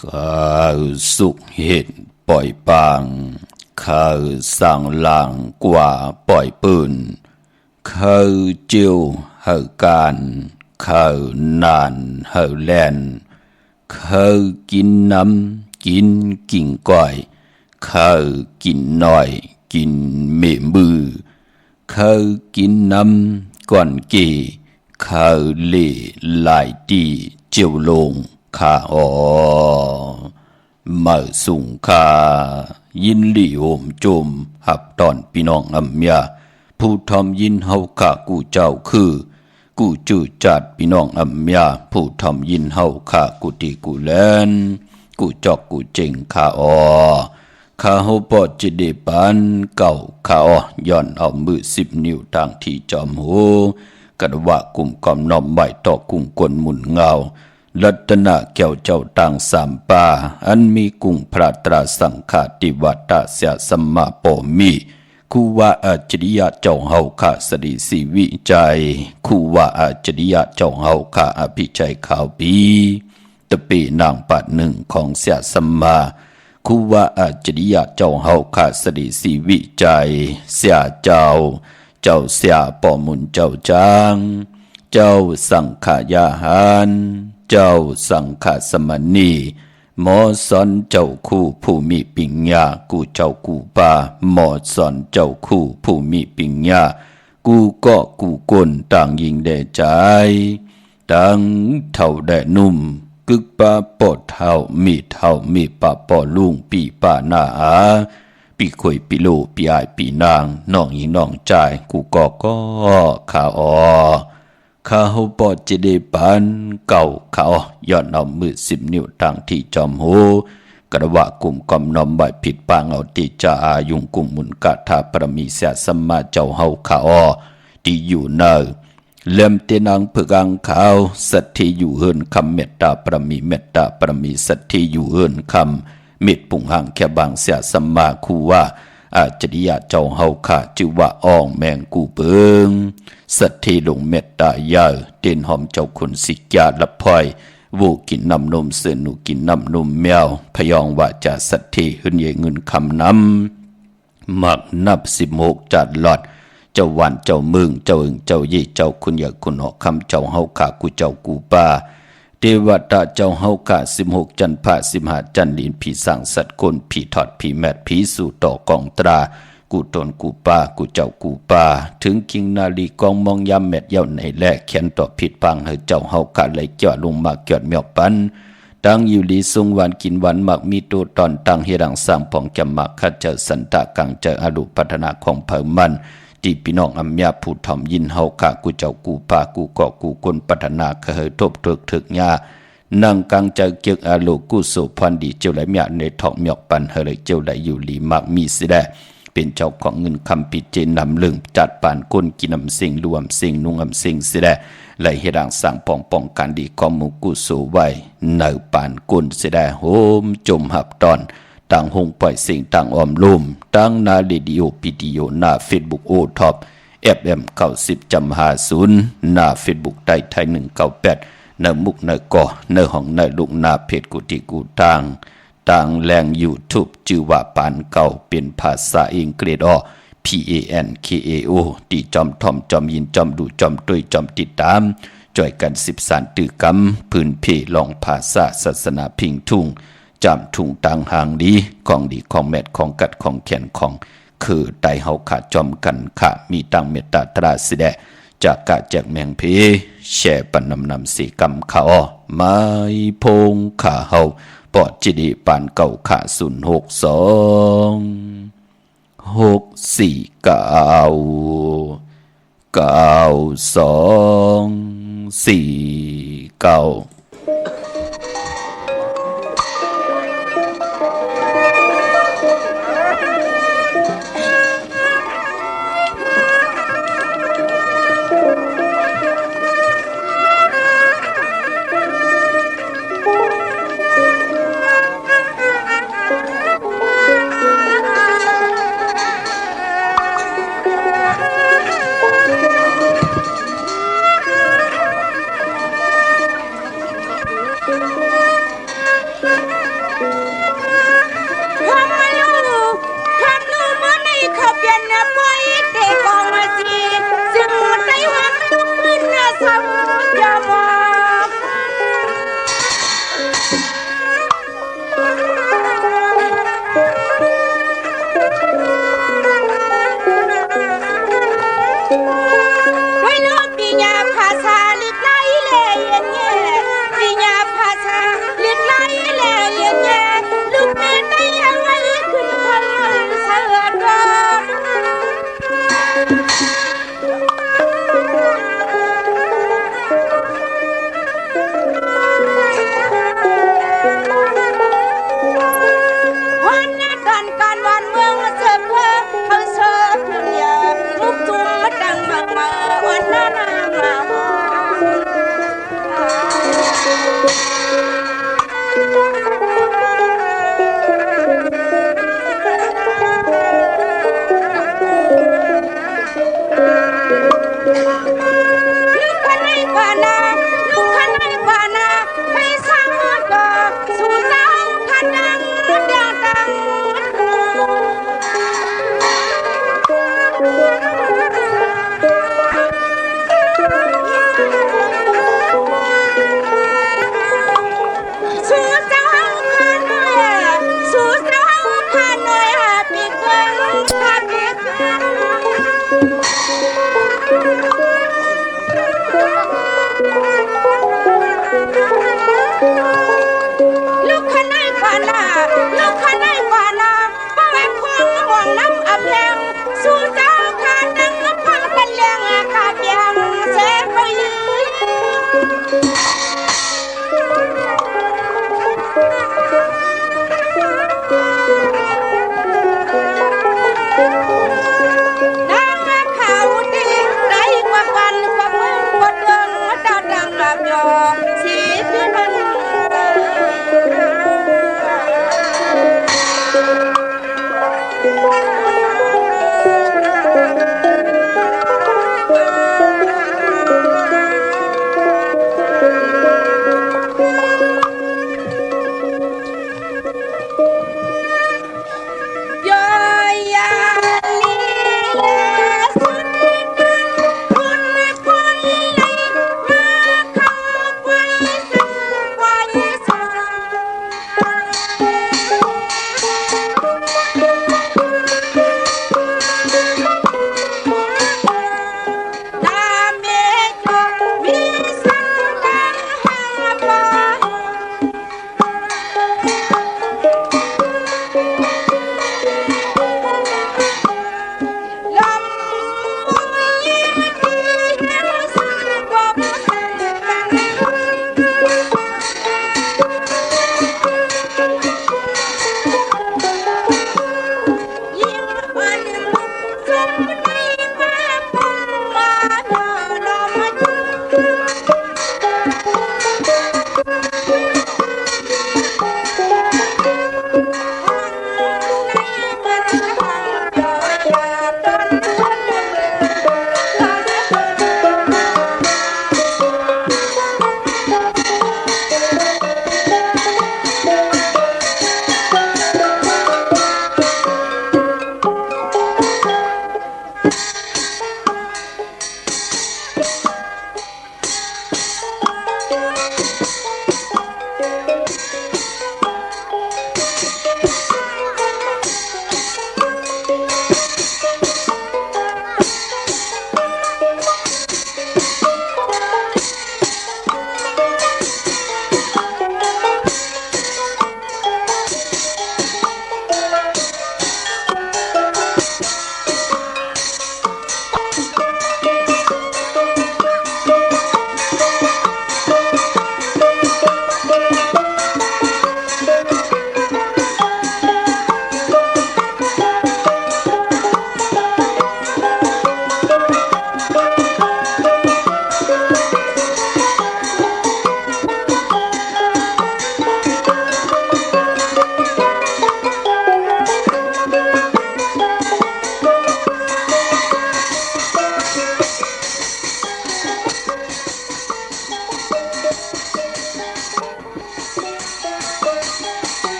ข้าสุขเหตุปล่อยปางข้าสั่งหลังกว่าปล่อยปืนข้าเจียวเฮาการข้านานเฮาแลนข้ากินน้ำกินกิ่งก้อยข้ากินน้อยกินเมมือข้ากินน้ำก่อนเกข้าเล่ลายตีเจียวลงข้ามาสุงข้ายินหลี่โหมโจมหับตอนพี่น้องอำยาผู้ทอมยินเฮาข้ากูเจ้าคือกูจื้อจัดพี่น้องอำยาผู้ทอมยินเฮาข้ากูตีกูแลนกูจอกกูเจงข้าข้าเฮาปอดจิเดปันเก่าข้าย้อนเอามือ10 นิ้วทางที่จอมโหกระวะกุ่มกอมน้อมไหวต่อกุ้งกวนหมุนเงารัตนะแก้วเจ้าต่างสามป่าอันมีกุ้งพระตราสังฆาติวัตตะเสียสัมมาโปมีคูว่าอัจฉริยะเจ้าเฮาข้าสดิสีวิจัยคูว่าอัจฉริยะเจ้าเฮาข้าอภิชัยข่าวปีตะปีนางปัดหนึ่งของเสียสัมมาคูว่าอัจฉริยะเจ้าเฮาข้าสดิสีวิจัยเสียเจ้าเสียปอมุนเจ้าจางเจ้าสังขายาหารเจ้าสังฆสมณีหมอสอนเจ้าคู่ผู้มีปิญญากูเจ้ากูป่าหมอสอนเจ้าคู่ผู้มีปิญญากูก็กูกลต่างยิงแด่ใจต่างเท่าแด่นุ่มกึกป่าปอดเท่ามีป่าปอลุงปีป่าหน้าอาปีข่อยปีโลปีอายปีนางน้องหญิงน้องใจกูก็ข้าข้าเฮาปอดจะได้ปันเก่าข้าย้อนเอามือ10 นิ้วทางที่จอมโหกระวะกลุ่มกอมน้อมใบผิดปางเอาติจาอายุงกุมมุนกะทาปรมีเสียสัมมาเจ้าเฮาข้าที่อยู่เนอเล่มเตนังพึกังขาวสัตที่อยู่เฮินคำเมตตาปรมีเมตตาปรมีสัตที่อยู่เฮินคำเม็ดปุ่งห่างแค่บางเสียสัมมาคูว่าอาจริยะเจ้าเฮาข้าชื่อว่าอ่องแมงกูเปิงสัตที่ลงเมตตายาเต้นหอมเจ้าคุณสิกยาละพอยวูกินน้ำนมเสือหนูกินน้ำนมแมวพยองว่าจะสัตที่หึนเยเงินคำน้ำมักนับ16จัดหลอดเจ้าวันเจ้ามึงเจ้าเจ้ายี่เจ้าคุณอยากคุณหอกคำเจ้าเฮาข้ากูเจ้ากูป้าเทวตาเจ้าเฮาข้า16จันทร์15จันลินผีสั่งสัตว์คนผีถอดผีแมดผีสู่ต่อกองตรากูตนกูป้ากูเจ้ากูป้าถึงคิงนาลีกองมองยามแมดเย้าในแลกเขียนต่อผิดพังให้เจ้าเฮาข้าเลยเจาะลงมาเกิดเมียวปันตั้งอยู่ลีทรงวันกินวันมักมีตัวตอนตั้งเฮรังสร้างผ่องจำมักข้าเจอสันตะกังเจออรุพัฒนาของเผ่ามันที่พี่น้องอำยาผู้ถ่อมยินเฮาข้ากูเจ้ากูป้ากูเกาะกูคนพัฒนาเคยทบถึกยานั่งกังจะเกียกอาโลกุโสพันดีเจ้าไหลเมียในทองเมียกปันเฮเลยเจ้าไหลอยู่ลีมักมีสิได้เป็นเจ้าของเงินคำผิดเจนนำลึงจัดปานก้นกินนำสิ่งรวมสิ่งนุ่งอำสิ่งสิได้ไหลเฮดังสร้างป้องกันดีของมุกุโสไว้เนือปานก้นสิได้โฮมจมหับตอนต่างหงปล่อยสิ่งต่างออมลุ่มตั้งนาเรดิโอพิดิโอหน้าเฟซบุ๊กโอท็อปFM 90.50หน้าเฟซบุ๊กไทย198เนมุกเนก่อเนห้องเนลุกนาเพจกุฏิกูต่างแรงยูทูบชื่อว่าปานเก่าเป็นภาษาอังกฤษPANKAO ตีจอมทอมจอมยินจอมดูจอมตุยจอมติดตามจ่อยกัน13ตือกำพื้นเพลองภาษาศาสนาพิงทุ่งจำทุ่งต่างหางดีของดีของแมดของกัดของแขนของคือไตเฮาขาจอมกันขามีตังเมตตาตราสิแดจากกะแจกแมงเพแช่ปันนำสีกำขาไม้พงขาเฮาปอดจิดีปานเก่าขา06294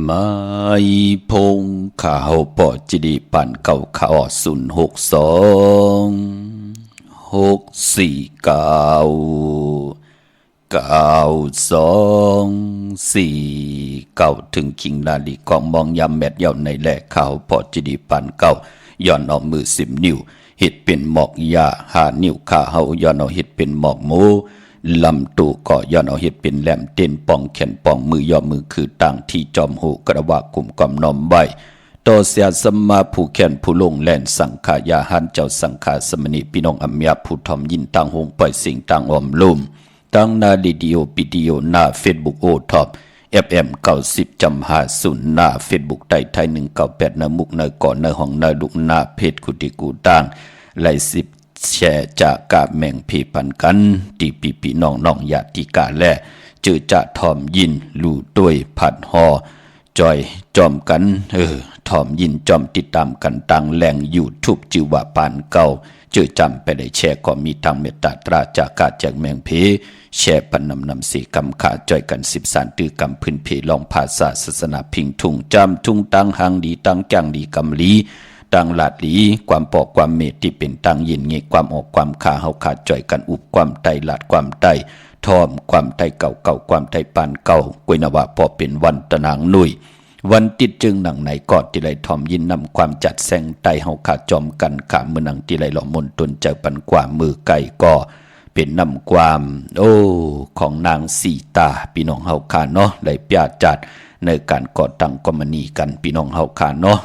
ไม่พงข่าวปอจิดีปันเก่าข่าว062 649 ถึงคิงนาลีกองมองยำแมดเยาในแหลกข่าวปอจิดีปันเก่าย้อนเอามือ10 นิ้วเห็ดเป็นหมอกยา5 นิ้วขาเฮาย้อนเอาเห็ดเป็นหมอกหมูลำตูก็ย้อนเอาเห็ดเป็นแหลมเต้นปองแขนปองมือย่อมือคือต่างที่จอมหูกระวะกลุ่มกอมนอมใบต่อเสียสมมาผู้แขนผู้ลงแล่นสังขายาหันเจ้าสังขาสมณีพี่น้องอัมยาผู้ทอมยินต่างหงปล่อยสิ่งต่างอมลุ่มตั้งนาดีดีโอปิดีโอหน้าเฟซบุ๊กโอท็อปFM 90จำ50หน้าเฟซบุ๊กไทย198นามุกนาก่อนนาห้องนาลุกนาเพจกุติกูต่างไล่10แชร์จากกาแมงผีปันกันตีปีน้องญาติกาและเจอจะทอมยินลู่ด้วยผัดหอจอยจอมกันทอมยินจอมติดตามกันตังแหล่งยูทูบจิวะปานเก่าเจอจำไปได้แชร์ก็มีทางเมตตาตราจากกาแจกแมงเพแชร์ปันนำสีกำขาจอยกัน13ตือกำพื้นเพลองภาษาศาสนาพิงทุ่งจำทุ่งตังหางดีตังแกงดีกำลีตังหลาดหลีความปอกความเมตที่เป็นตังยินเงยความออกความขาเฮาขาจอยกันอุบความไตหลาดความไตทอมความไตเก่าความไตปานเก่ากวยนวะพอเป็นวันตะนางนุ่ยวันติดจึงหนังไหนกอดที่ไรทอมยินนำความจัดแสงไตเฮาขาจอมกันขาเมื่อนังที่ไรหล่อมนตนเจอปันกว่ามือไก่ก็เป็นนำความของนางสีตาพี่น้องเฮาขาเนาะไหลเปียจัดในการก่อตั้งกอมณีกันพี่น้องเฮาขาเนาะ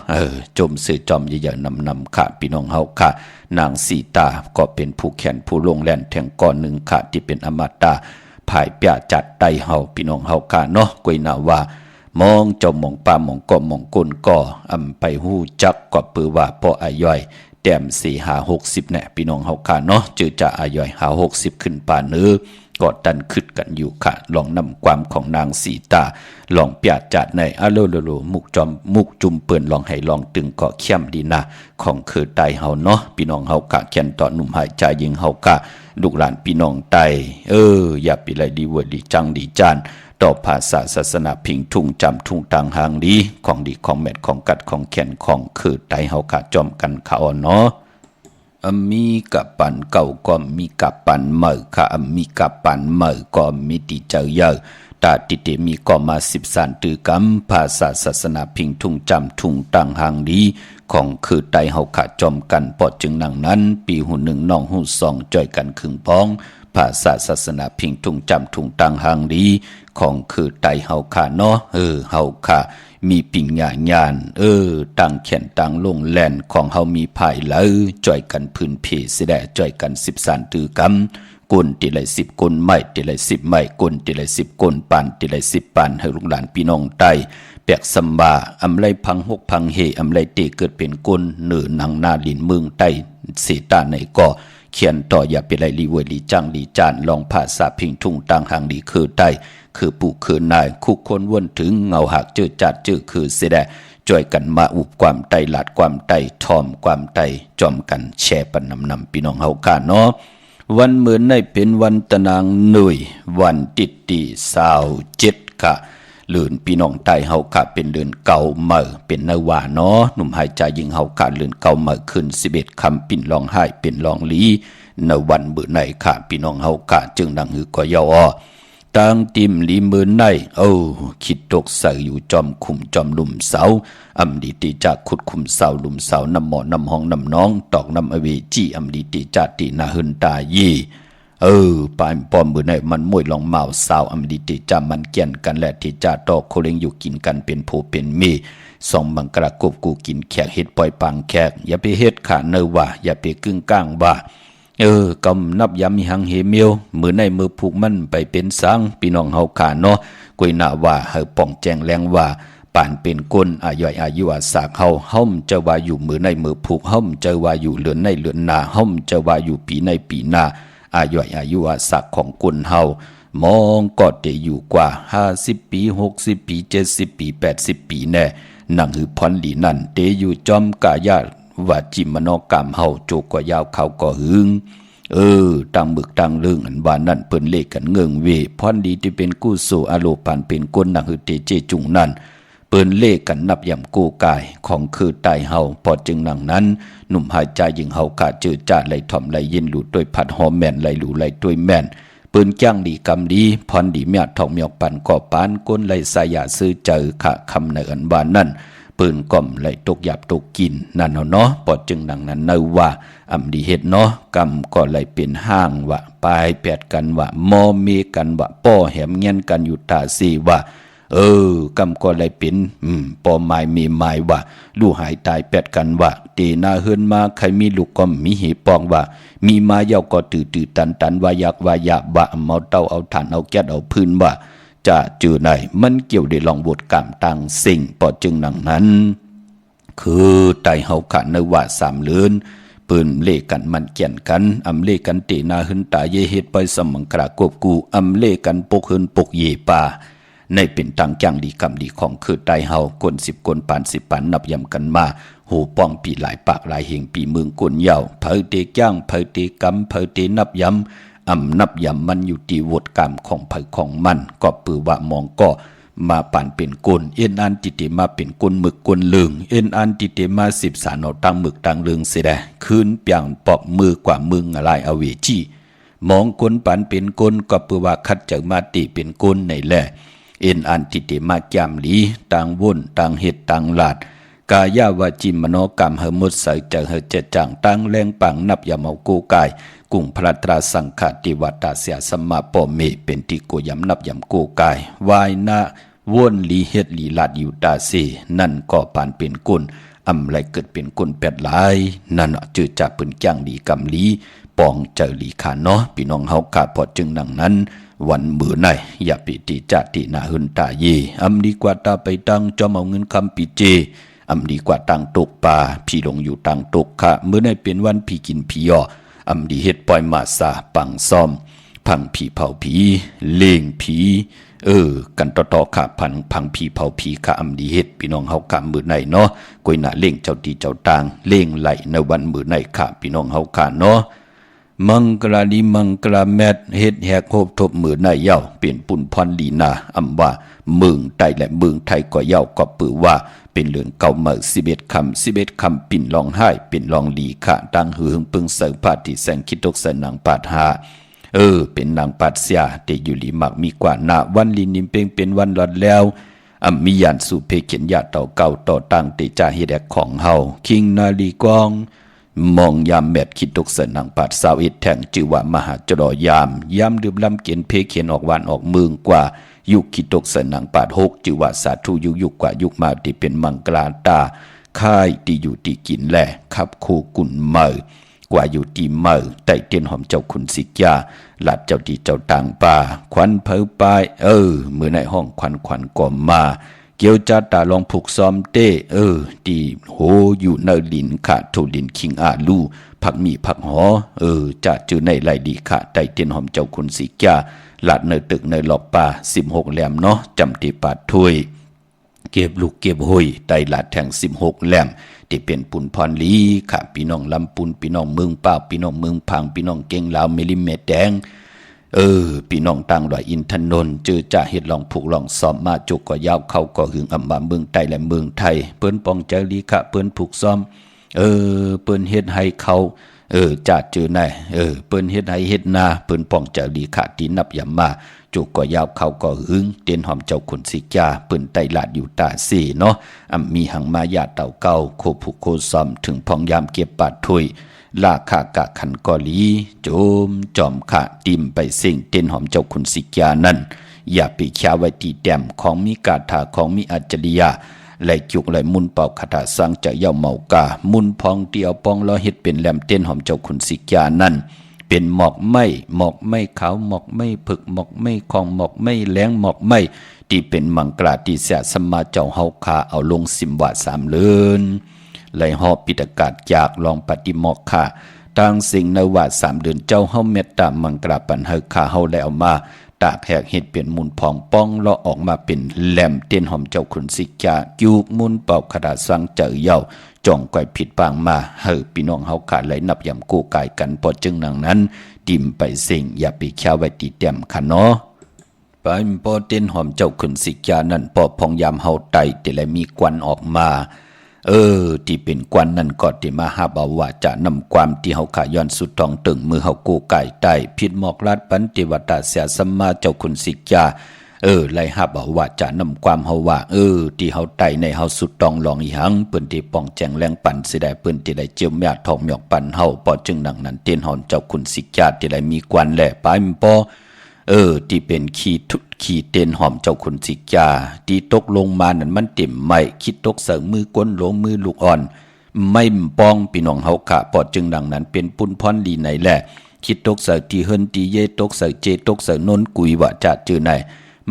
จมสื่อจอมใหญ่ๆนำขาพี่น้องเฮาขานางสีตาก็เป็นผู้แขนผู้ลงแล่นแทงก้อนหนึ่งขาที่เป็นอมตะภายเปียจัดไตเฮาพี่น้องเฮาขาเนาะกวยนาว่ามองเจ้ามองป่ามองก็มองกุนก็ไปหู้จักก็ปือว่าพออาย่อยแต้ม4-60เนี่ยพี่น้องเฮาขาเนาะจือจะอาย่อย60ขึ้นป่าเนื้อก็ดันขึ้นกันอยู่ค่ะลองนำความของนางสีตาลองเปียจัดในโลมุกจอมมุกจุ่มเปื่อนลองให้ลองตึงก็เข้มดีนะของคือไตเฮาเนาะพี่น้องเฮากะแขนต่อหนุ่มหายใจยิงเฮากะลูกหลานพี่น้องไตอย่าปีไรดีเวอร์ดีจังดีจานต่อภาษาศาสนาพิงทุ่งจำทุ่งต่างหางดีของดีของแมดของกัดของแขนของคือไตเฮากะจอมกันเขาเนาะมีกับปันเก่าก็มีกับปันใหม่ค่ะมีกับปันใหม่ก็มีติเจอเยอะตาติเตมีก็มา13ตือกำภาษาศาสนาพิงทุ่งจำทุ่งต่างหางดีของคือไตเฮาขาจอมกันปอดจึงหนังนั้นปีหู1น้องหู2จ่อยกันครึ่งพ้องภาษาศาสนาพิงทุ่งจำทุ่งต่างหางดีของคือไตเฮาขาเนาะเฮาขามีปิ่งญาญานต่างแขนต่างลงแลนของเฮามีภายแล้วจ่อยกันพื้นเพเสดจ่อยกัน13ตือกำกุนติไร10กุนไม้ติไร10ไม้กุนติไร10กุนปานติไร10ปานให้ลูกหลานพี่น้องใต้แปกสัมบาอำไลพังหกพังเฮอำไลเตเกิดเป็นกุนเนือหนังนาลินเมืองใต้เสตาในก็เขียนต่ออย่าเป็นไรลีเวลีจังลีจานลองภาษาพิงทุ่งต่างหางดีคือใต้คือปู่คือนายคุกคนวนถึงเงาหักเจอจัดเจอคือเสดจ่อยกันมาอุบความไตหลาดความไตทอมความไตจอมกันแช่ปันนำพี่น้องเฮาค่ะเนาะวันเหมือนในเป็นวันตะนางหนุ่ยวันติดตี27ค่ะเลือนพี่น้องไตเฮาค่ะเป็นเดือนเก่าเมื่อเป็นนาวาเนาะหนุ่มหายใจยิงเฮาค่ะเลือนเก่าเมื่อขึ้น11คำปิ่นร้องไห้เป็นร้องลีในวันเบื่อในค่ะพี่น้องเฮาค่ะจึงดังหือก็ยอต่างติมลีมือในคิดตกใส่อยู่จอมคุมจอมลุ่มเสาอำดีติจากขุดคุมเสาลุ่มเสาน้ำหมอน้ำห้องน้ำน้องตอกน้ำอเวจีอำดีติจาตินาหึนตายีปานปอมมือในมันมวยลองเมาสาวอำดีติจามันเกี่ยนกันและที่จาตอกโคเลงอยู่กินกันเป็นผู้เป็นเมีสองบังกระกบกูกินแขกเฮ็ดปล่อยปังแขกอย่าไปเฮ็ดขาเนว่าอย่าไปกึ่งก้างว่ากำนับยำมีหังเหเมียวมือในมือผูกมันไปเป็นสังพี่น้องเฮาขาเนาะกุยนาว่าเฮาป่องแจงแรงว่าป่านเป็นก้นอายุอาสากเฮาห่มจะว่าอยู่มือในมือผูกห่มจะว่าอยู่เลือนในเลือนนาห่มจะว่าอยู่ปีในปีหน้าอายุอาสากของก้นเฮามองก็จะอยู่กว่า50ปี60ปี70ปี80ปีแน่นั่งหือพรดีนั่นเตอยู่จอมกายาว่าจิมนอกรรมเฮาโจกก็ยาวเขาก็หึงตั้งบึกตั้งเรื่องอันว่านั่นเปิ้นเลขกันเงิงเวพรดีที่เป็นกู้โซอโลปันเป็นก้นนักหือเตเจจุงนั่น เปิ้นเล่กันนับยำกูกายของคือตายเฮาพอจึงหนังนั้นหนุ่มหายใจยิงเฮากะจือจาดไหลถ่อมไหลเย็นหลุดด้วยผัดหอมแม่นไหลหลูไหลด้วยแม่นปืนจ้างดีกำดีพรดีเมียทองเมียกปันก่อปานก้นไหลสายาซื้อเจอขะคำในอันบานนั่นปืนก่อมไหลตกหยาบตกกินนั่นเนาะพอจึงหนังนั้นเนว่าอำดีเฮ็ดเนาะกำก็ไหลเป็นห้างว่าปลายแปดกันว่ามอเมกันว่าป้อแหมเงี้ยนกันอยู่ตาสีว่ากำก็เลยเป็นปอไม้มีไม้ว่าลูกหายตายแปดกันว่าเตนาเฮือนมาใครมีลูกก็มีเหปองว่ามีมาเย้าก็ตื่ตันว่ายักว่ายะว่าเมาเต้าเอาฐานเอาแก๊สเอาพื้นว่าจะจือไหนมันเกี่ยวได้ลองบทกรรมต่างสิ่งปอจึงหนังนั้นคือไตเฮาขันในว่าสามเลือนปืนเล่กันมันเกี่ยนกันอำเล่กันเตนาหึนตาเยเฮ็ดไปสมังกรากบกูอำเล่กันปกหึนปกเยป่าในเป็นตังจังดีกำดีของคือไตเฮากน10กนปาน10ปานนับยำกันมาหูป้องปีหลายปากหลายเหงปีเมืองกนเยาเผอเตจ้างเผอเตกำเผอเตนับยำนับยำมันอยู่ที่วดกรรมของเผอของมันก็ปือว่ามองก็มาป่านเป็นกลเอ็นอันติเตมาเป็นกลหมึกกลลึงเอ็นอันติเตมา10สารเอาตั้งหมึกตั้งลึงเสียได้คืนเปียงปอบมือกว่ามึงอะไรเอาเวจีมองกลป่านเป็นกลก็ปือว่าคัดจากมาติเป็นกลในแหละเอ็นอันติเตมาจามหลีต่างวุ่นต่างเหตุต่างหลาดกายาวาจิมโนกรรมเฮมุดใส่เจอเฮเจจังตั้งแรงปังนับยาเมากูกายกุ่งพระตราสังฆติวัตาเสียสมมาปอเมเป็นที่โกยำนับยำกูกายวายนาวนลีเฮ็ดลีลาดอยู่ตาเสนั่นก็ปานเป็นกุลอำไรเกิดเป็นกุลแปดหลายนั่นจือจะปืนจ้างดีกำลีปองเจอลีขาเนาะพี่น้องเฮากาพอจึงดังนั้นวันมือไหนอย่าปิติจัตินาหึนตาเยอำดีกว่าตาไปตั้งจอมเอาเงินคำปิเจอำดีกว่าตังตกป่าพี่ลงอยู่ตังตกค่ะเมื่อในเป็นวันพี่กินพี่ย่ออำดีเฮ็ดปล่อยมาซาปังซ่อมพังผีเผาผีเล่งผีกันต่อค่ะพังผีเผาผีค่ะอำดีเฮ็ดพี่น้องเฮากะมือไหนเนาะกวยหน้าเล่งเจ้าตีเจ้าตางเล่งไหลในวันมือไหนค่ะพี่น้องเฮากะเนาะมังกลาดีมังกลาแมดเฮ็ดแหกโคบทบมือในเย้าเปลี่ยนปุ่นพรลีนาอำว่าเมืองใต้และเมืองไทยก็เย้าก็ปือว่าเป็นเหลือนเก่าเมื่อ11คำปิ่นลองให้เป็นลองลีค่ะตั้งหือหึงปึงเสริงพาที่แสงคิดตกเสนางปาดหาเป็นนางปัดเสียแต่อยู่ลีมักมีกว่าหน้าวันลินิมเปงเป็นวันหลอดแล้วมียานสู่เพเขียนยาเต่าเก่าต่อตั้งเตจ่าเฮ็ดของเฮาคิงนาลีกองมองยามแมดคิดตกเสนางปัด21แท่งชื่อว่ามหาจรยามดื่มลำเกียนเพเขียนออกวานออกเมืองกว่ายุคคิดตกเสนางปัด6ชื่อว่าสาธุยุคกว่ายุคมาที่เป็นมังกลาตาค่ายที่อยู่ที่กินแลขับโคกุนเมอกว่าอยู่ที่เมื่อไต่เตียนหอมเจ้าคุณสิกยาหลัดเจ้าที่เจ้าต่างป่าควันเผาปายมือในห้องควันก่อมาเกี่ยวจัดตาลองผูกซ้อมเต้ตีโหอยู่เนลินขาโทลินคิงอาลูผักมีผักหอจะจือในไหลดีขาไต่เตียนหอมเจ้าคุณสิกยาหลัดเนตึกในหลอกป่า16แหลมเนาะจำตีปาดถ้วยเก็บลูกเก็บห้อยไต่หลัดแทง16แหลมที่เป็นปุ่นพรลีค่ะพี่น้องลำปุนพี่น้องเมืองป่าพี่น้องเมืองพังพี่น้องเก่งลาวเมลิเมตแดงพี่น้องต่างดอยอินทนนท์เจอจ่าเฮ็ดลองผูกลองซ้อมมาจุกก็ยาวเข้าก็หึงอำมาเมืองใต้และเมืองไทยเปิ้นปองใจลีค่ะเปิ้นผูกซ้อมเปิ้นเฮ็ดให้เขาจ่าเจอไหนเปิ้นเฮ็ดให้เฮ็ดนาเปิ้นปองใจลีค่ะตีนับยามมาจุกก็ยาวเข้าก็หึงเตียนหอมเจ้าขุนสิกาเปิ้นไต้ลาดอยู่ตาสีเนาะมีหังมายาเต่าเก่าโคผูกโคซ้อมถึงพองยามเก็บปาดถ้วยลาคากะขันกอลีโจมจอมขะติมไปสิ่งเตียนหอมเจ้าขุนสิกานั่นอย่าไปแค่ไว้ที่แต้มของมีกาถาของมีอัจฉริยะไหลจุกไหลมุนเป่าคาถาสังจะเย่าเมากามุนพองเตียวปองล้อเฮ็ดเป็นแหลมเตียนหอมเจ้าขุนสิกานั่นเป็นหมอกไม้ขาวหมอกไม้ผึกหมอกไม้คองหมอกไม้แหลงหมอกไม้ที่เป็นมังกราที่เสียสมาเจ้าเฮาคาเอาลงสิมวา3เลือนไหลหอบปิตกาศจากลองปฏิหมอกค่ะต่างสิ่งในว่า3เดือนเจ้าเฮาเมตตามังกราปันเฮาคาเฮาแล้วมาตากแหกเฮ็ดเป็นมุนพองป้องเลาะออกมาเป็นแหลมเตียนหอมเจ้าขุนสิกาจูกมุนเป่าคาถาสังเจอเย่าจ่องก้อยผิดปางมาพี่น้องเฮาขาไหลนับยำกู้กายกันพอจึงนังนั้นติมไปสิ่งอย่าไปแค่ไว้ตีเต็มค่ะเนาะป ปอเต้นหอมเจ้าขึ้นสิกยานั่นปอพองยามเฮาไตแต่ละมีควันออกมาที่เป็นควันนั่นก็ที่มาหาบ่าวว่าจะนำความที่เฮาขาย้อนสุดทองตึงมือเฮากูไก่ใต้ผิดหมอกลาดปันติวตาเสียสัมมาเจ้าคุณสิกยาไล่หาบ่าวว่าจะนำความเฮาว่าที่เฮาไตในเฮาสุดตองลองอีหังเปิ้นที่ป้องแจงแรงปั่นสิได้เปิ้นที่ได้เจียวแม่ทองหยอกปั่นเฮาปอจึงดังนั้นเตียนหอนเจ้าคุณสิกยาที่ได้มีควันแหละปายปอที่เป็นขี้เต้นหอมเจ้าคุณสิกยาที่ตกลงมานั่นมันเต็มไม่คิดตกเสริมมือก้นหลงมือลูกอ่อนไม่ป้องพี่น้องเฮาค่ะปอจึงดังนั้นเป็นปุ้นพรลีไหนแหละคิดตกเสริมที่เฮินที่เยตกเสริมเจตกเสริมนนกุยว่าจะจือไหน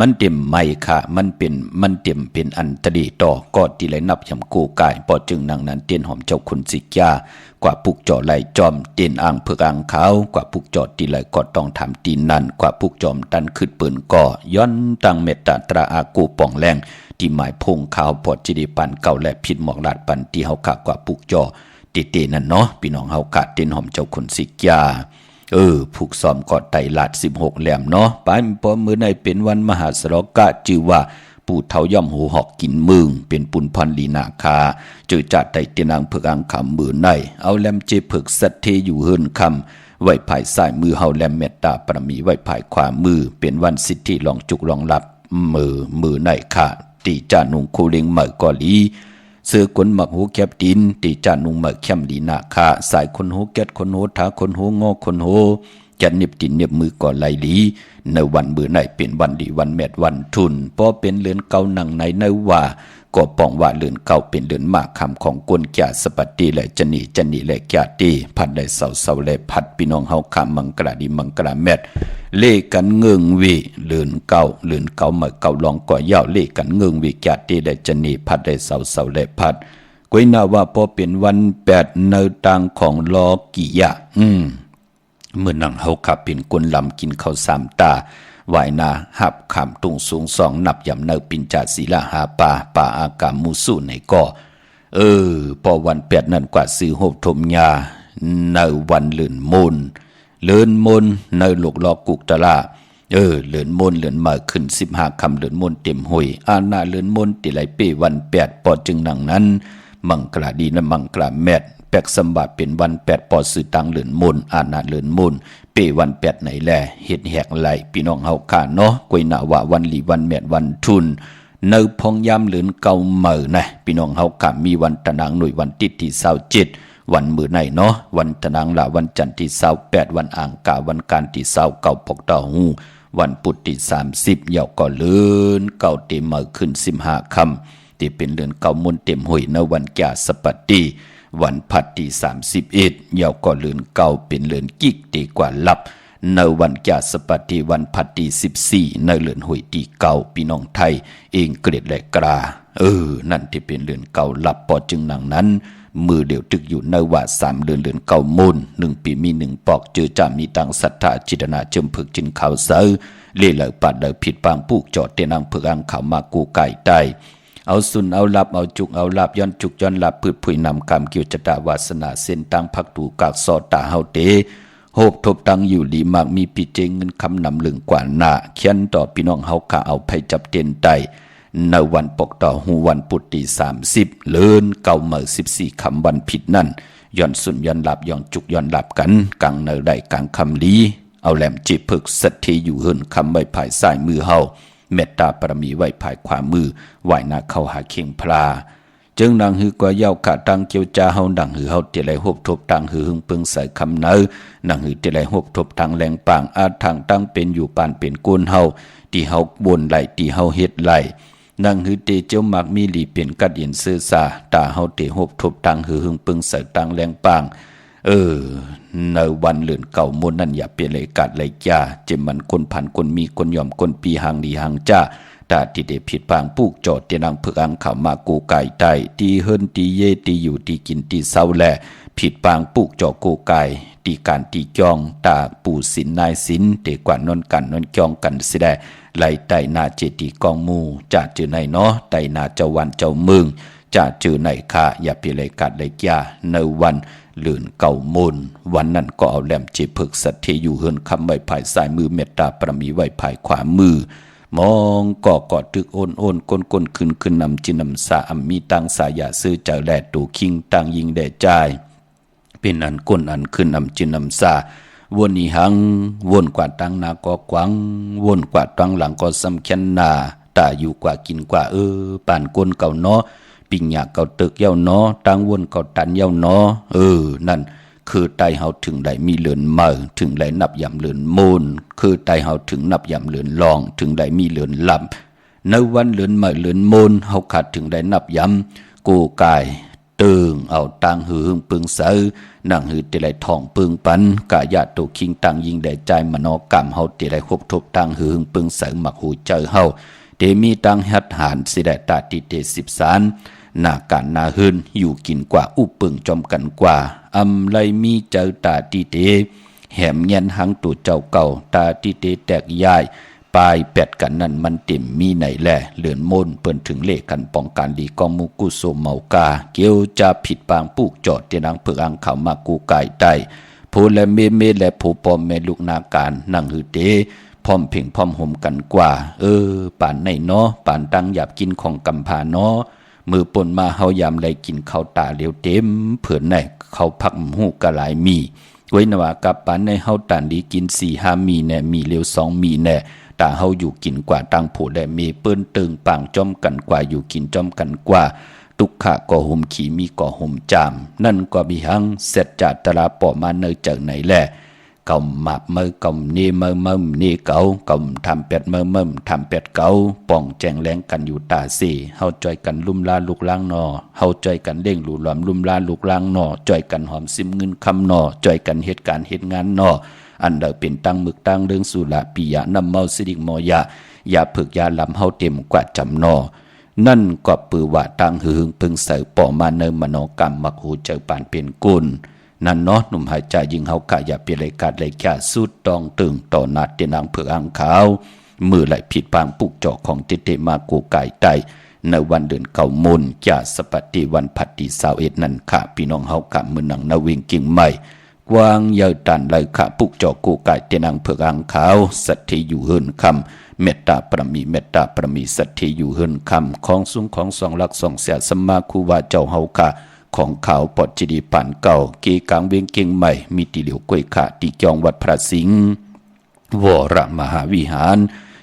มันเต็มไม่ค่ะมันเต็มเป็นอันตรีต่อก็ที่ไหลนับยำกูกายปอจึงดังนั้นเตียนหอมเจ้าคุณสิกยากว่าปุกจ่อไหลจอมเตียนอ่างเผือกอ่างขาวกว่าปุกจ่อตีไหลก็ต้องทำตีนนั่นกว่าปุกจอมตันขึ้นปืนก่อย้อนตั้งเมตตาตราอากูป่องแรงที่หมายพงขาวปอดจิริปันเก่าและผิดหมอกลาดปันที่เฮากะกว่าปุกจ่อตีนั่นเนาะพี่น้องเฮากะเตียนหอมเจ้าคุณสิกยาผูกซ้อมกอดไตลาด16แหลมเนาะปลายปอมื้อในเป็นวันมหาสรกะจือว่าปู่เฒ่าย่อมหูหอกกินมึงเป็นปุนพันลีนาคาจือจัดไตเตียนางเผือกอังคำมือในเอาแลมเจเผือกสัตเทอยู่เฮินคำไว้ภายซ้ายมือเฮาแลมเมตตาปรมีไว้ภายขวามือเป็นวันสิทธิลองจุกลองรับมือในค่ะตีจานุงคูเลิงเหมอกอลีเสือคนหมักหูแคบดินตีจานุงเหมอแคมลีนาคาสายคนหูแกดคนหูท้าคนหูงอคนหูจะเน็บตินเน็บมือก่อนไหลลีในวันมือไหนเป็นวันดีวันแมดวันทุนพอเป็นเลือนเก่าหนังในว่าก็ป้องว่าเลือนเก่าเป็นเลือนมากคำของกวนแก่สปัตติและจะหนีและแก่ตีพัดได้เสาและพัดพี่น้องเฮาคำมังกระดีมังกระแมดเล่กันเงืองวีเลือนเก่าเมาเก่าลองก่อยาวเล่กันเงืองวีแก่ตีและจะหนีพัดได้เสาและพัดกวยนาว่าพอเป็นวัน8ในต่างของลอกิยะเมื่อนั่งเฮาขับเป็นกวนลำกินข้าวสามตาวายนาหับขามตุงสูง2นับยำเนอปินจาศีลาหาป่าอากามูสู้ในก่อพอวัน8นั่นกว่าซื้อโหบถมยาในวันเลื่อนมนในลูกลอกุกตะลาเลื่อนมนเลื่อนมาขึ้น15คำเลื่อนมนเต็มหุยอาณาเลื่อนมนติไหลเป้วัน8ปอจึงนังนั้นมังกราดีและมังกราแมดแปกสมบัติเป็นวัน8ปอสื่อตังเลื่อนมนอาณาเลื่อนมนเป้วัน8ไหนแลเฮ็ดแหกไหลพี่น้องเฮาค่าเนาะกวยนาว่าวันลีวันแมดวันทุนในพองยามเลื่อนเก่าเหม่อนะพี่น้องเฮาค่ามีวันตะนางหน่วยวันติดที่27วันมื้อไหนเนาะวันตะนางละวันจันทร์ที่28วันอังคารวันการที่29ปกตาหูวันพุธที่30ยาวก็เลื่อนเก่าเต็มเหม่อขึ้น15ค่ำที่เป็นเลื่อนเก่ามนเต็มหุยในวันแก่สปัตติวันพัดที่31ยาวก็เลื่อนเก่าเป็นเลื่อนกิกดีกว่าลับในวันแก่สปัตติวันพัดที่14ในเลื่อนหุยที่เก่าพี่น้องไทยเองเกรดและกรานั่นที่เป็นเลื่อนเก่าลับปอจึงหนังนั้นมือเดียวตึกอยู่ในว่า3เดือนเก่ามูล1ปีมี1ปอกเจอจามีตังศรัทธาจิตนาเจิมผึกจินข่าวเสือเล่เหลอปัดเดอผิดปางผูกจอดเตนังผึกอังข่าวมากูไก่ใต้เอาสุนเอาลับเอาจุกเอาลับย้อนจุกย้อนลับพืชผุยนำกรรมเกี่ยวจตาวาสนาเส้นตังพักตูกากซอตาเฮาเตโหบทบตังอยู่ดีมากมีปีเจงเงินคำนำลึงกว่าหน้าเขียนต่อพี่น้องเฮาข้าเอาไผจับเตียนไตในวันปกต่อหูวันปุตติ30เลื่อนเก่าเมื่อ14คำวันผิดนั่นย้อนสุนย้อนลับย้อนจุกย้อนลับกันกังเนอได้กังคำลีเอาแหลมจีพึกสัตเทอยู่เฮินคำไว้ภายซ้ายมือเฮาเมตตาปรมีไว้ภายขวามือไหวหน้าเข้าหาเข่งพลาจึงนางหือกว่าเย้าขาตังเกียวจาเฮาดังหือเฮาเตลัยหบทบตังหือหึงเปิงใส่คำเนอนางหือเตลัยหบทบทางแรงปางอาทางตั้งเป็นอยู่ปานเป็นกูนเฮาที่เฮาบนไหลที่เฮาเฮ็ดไหลนางหือเตเจ้ามักมีหลีเปลี่ยนกัดเย็นซื่อซาตาเฮาเตหบทบตังหือหึงเปิงใส่ตังแรงปางในวันเลื่อนเก่ามนนั่นอย่าเปลี่ยนเลยกัดเลยจ้าเจมันคนผันคนมีคนยอมคนปีหางดีหางจ้าตาที่เดผิดพางปูกจอดเตนังเผือกอังข่าวมากูไก่ไตตีเฮิรนตีเยตีอยู่ตีกินตีเศร้าแลผิดปางปูกจอกูไก่ตีการตีจองตาปู่สินนายสินเตกว่านนกันนนจองกันสิได้ไล่ไตนาเจตีกองมูจ่าจือในเนาะไตนาเจ้าวันเจ้าเมืองจ่าจือในค่ะอย่าเปลี่ยนเลยกัดเลยจ้าในวันเลื่อนเก่ามูลวันนั้นก็เอาแหลมจีพึกสัตเทอยู่เฮินคำไว้ภายซ้ายมือเมตตาปรมีไว้ภายขวามือ มองก่อตึกโอนก้นขึ้นนำจินำสามีตังสายาซื้อเจ้าแลตูคิงตังยิงแด่ใจเป็นอันก้นอันขึ้นนำจินำสาวนอีหังวนกว่าตังนาก็กวังวนกว่าตังหลังก็สำคัญนาตาอยู่กว่ากินกว่าป่านก้นเก่าเนาะปิ่งหยาเก่าตึกเย้าเนาะตังวนเก่าตันเย้าเนาะนั่นคือไตเฮาถึงได้มีเลือนเมื่อถึงได้นับยำเลือนมูลคือไตเฮาถึงนับยำเลือนลองถึงได้มีเลือนลำในวันเลือนเมื่อเลือนมูลเฮาขาดถึงได้นับยำกูกายตึงเอาตังหือปึงเสือนั่งหือติไลทองปึงปันกะยะตุคิงตังยิงได้ใจมโนกรรมเฮาติไลคบทบตังหือปึงเสือมักหูเจอเฮาเตมีตังหัดหานสิได้ตาติเต13นาการนาหืนอยู่กินกว่าอุปึงจอมกันกว่าอำไลมีเจอตาติเตแหมเงียนหังตูเจ้าเก่าตาติเตแตกย้ายปลายแปดกันนั่นมันเต็มมีไหนแหละเลือนมนเปิ้นถึงเลขกันป้องกันดีกองมุกุโสเมากาเกียวจะผิดปางปูกจอดเตนังเผือกอังเขามากูไก่ได้ผู้และเมและผู้ปอมแม่ลูกนาการนั่งหือเตพร้อมเพ่งพร้อมห่มกันกว่าป่านในเนาะป่านตังหยาบกินของกำพาเนาะมือปนมาเฮายามไรกินข้าวตาเหลียวเต็มเผื่อไหนเขาพักหูกะหลายมีไว้นว่ากับป่านในเฮาตานดีกิน4-5มีแน่มีเหลียว2มีแน่ตาเฮาอยู่กินกว่าตังผู้และมีเปิ้นตึงปางจ้อมกันกว่าอยู่กินจ้อมกันกว่าตุกขะก่อห่มขีมีก่อห่มจามนั่นก็บิหังเสร็จจากตลาปอมาเนเจอไหนแหละกำมาบมือกำนี่มือนี่เก่ากำทำเป็ดมือทำเป็ดเก่าป้องแจงแรงกันอยู่ตาสี่เฮาจอยกันลุ่มลาลูกล้างนอเฮาจอยกันเล่งหลู่หลอมลุ่มลาลูกล้างนอจอยกันหอมซิมเงินคำนอจอยกันเหตุการณ์เหตุงานนออันเดอเป็นตั้งมึกตั้งเรื่องสุระปิยะนำเมาสิริกมอยะอย่าผึกยาลำเฮาเต็มกว่าจำนอนั่นก็ปือว่าตั้งหึงพึงเสยปอมาเนมโนกรรมมักหูเจอปานเป็นกุลนั่นเนาะหนุ่มหายใจยิงเฮากะอย่าเปเลยกาดเลยแก่สุดตองตึงต่อนาดเตนางเผือกอังขาวมือไหลผิดปางปุกจอกของเตมากูไก่ไตในวันเดือนเก่ามุนจ่าสปฏิวันพัดดี21นั่นค่ะพี่น้องเฮากะมือหนังนาวิงกิ่งใหม่วางเยาตันไหลขะปุกจอกกูไก่เตนางเผือกอังขาวสัตย์อยู่เฮินคำเมตตาประมีสัตย์อยู่เฮินคำของสูงของสองหลักสองเสียสมาคูวาเจ้าเฮากะของเขาปอดจิดีปันเก่ากีกลางเวียงเก่งใหม่มีติเหลียวกล้วยขาตีจองวัดพระสิงห์วรมหาวิหาร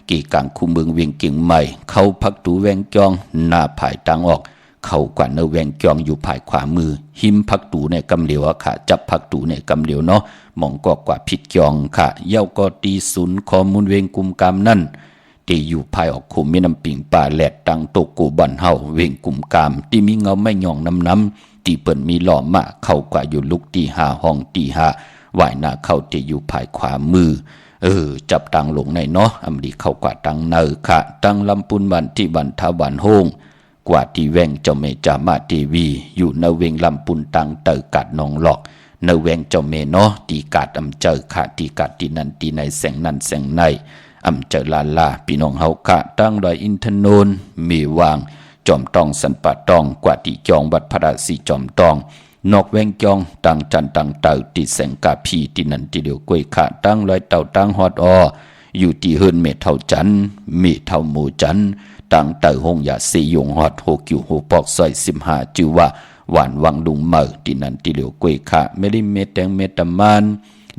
กีกลางคูเมืองเวียงเก่งใหม่เขาพักตูแวงจองหน้าผายตังออกเขากว่าเนแวงจองอยู่ผายขวามือหิมพักตูในกำเหลียวค่ะจับพักตูในกำเหลียวเนาะมองก็กว่าผิดจองค่ะเย้าก็ตีศูนย์ข้อมูลเวียงกุมกามนั่นที่อยู่ภายออกคุมมีน้ำปิ่งป่าแหลดตังโตกูบันเฮาเวียงกุมกามที่มีเงาไม่ยองน้ำตีเปิ่นมีหล่อมาเข้ากว่าอยู่ลุกตีหาห้องตีหาไหวหน้าเข้าที่อยู่ภายขวามือจับตังลงในเนาะอำดีเข้ากว่าตังเนอค่ะตังลำปุนบันที่บันทวันโฮงกว่าที่แวงเจ้าเมจามาทีวีอยู่ในเวงลำปุนตังเตอกัดนองหลอกในแวงเจ้าเมเนาะตีกัดอำเจอค่ะตีกัดตีนันตีในแสงนันแสงในอำเจอลาพี่น้องเฮาค่ะตั้งดอยอินทนนท์มีวางจอมตองสันปะตองกว่าตีจองวัดพระราศีจอมตองนอกแวงจองตังจันตังเต่าตีแสงกาพีตีนันตีเดียวกล้วยขาตั้งลอยเต่าตั้งฮอดออยู่ที่เฮินเมเท่าจันเมเท่าหมูจันตังเต่าหงยาสียงฮอดโฮกิวโฮปอกซอย15จือว่าหวานวังลุงเมอตีนันตีเดียวกล้วยขาเมลิเมแตงเมตมัน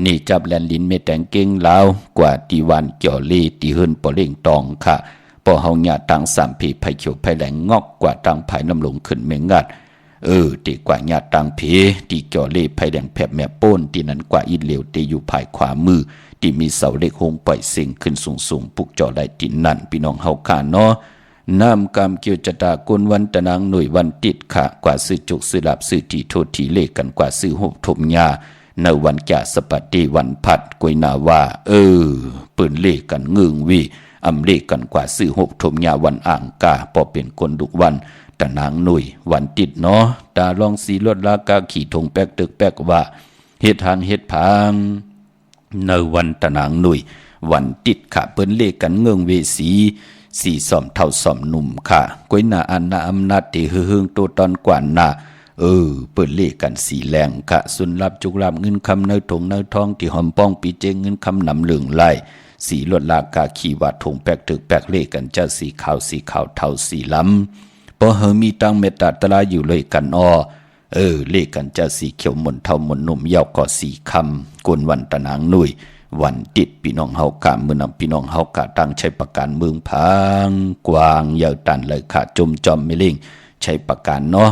นี่จับแลนลินเมแตงเก่งลาวกว่าตีวันเกี่ยวลีตีเฮินปอเล่งตองค่ะพอเฮาหยาตัง3ผีไผเขียวไผแหลงงอกกว่าตังไผน้ำลงขึ้นเมงัดตีกว่าหยาตังผีตีเกี่ยวลีไผแดงแผบแม่โป้นตีนั้นกว่าอินเหลวตีอยู่ภายขวามือที่มีเสาเล็กโฮงปล่อยสิ่งขึ้นสูงปุกจ่อได้ตินนั่นพี่น้องเฮาค่ะเนาะน้ำกำเกี่ยวจตากนวันตะนางหน่วยวันติดค่ะกว่าซื้อจุกซื้อหลับซื้อทีโทษทีเลขกันกว่าซื้อหบถมยาในวันแก่สปัตติวันพัดกวยนาว่าปืนเลขกันเงืองวีอำเลขกันกว่าซื้อหบถมยาวันอ่างกาพอเป็นคนดุวันตะนางหน่วยวันติดเนาะตาลองสีลดลากาขี่ทงแป๊กตึกแป๊กว่าเฮ็ดทางเฮ็ดพางในวันตะนางหน่วยวันติดค่ะเปิ้นเลขกันเงืองเวสีสี่สอมเท่าสอมหนุ่มค่ะกวยนาอันนาอำนาจที่เฮืองโตตอนกว่านาเปิดเลขกันสีแรงค่ะสุนรับจุกรับเงินคำเนื้อถงเนื้อทองที่หอมป้องปีเจงเงินคำนำเหลืองไหล สีลวดลากาขีวัดถงแปกตึกแปกเลกันจะสีขาวเทาสีล้ำพอเฮมีตั้งเมตตาตะลาอยู่เลยกันเลกันจะสีเขียวหม่นเทาหม่นนุ่มยาวก็สีคำกวนวันตะนางนุ่ยวันติดพี่น้องเฮากะมือนำพี่น้องเฮากะตั้งใช้ประการเมืองพังกวางยาวตันเลยค่ะจมจอมไม่เล่งใช้ประการเนาะ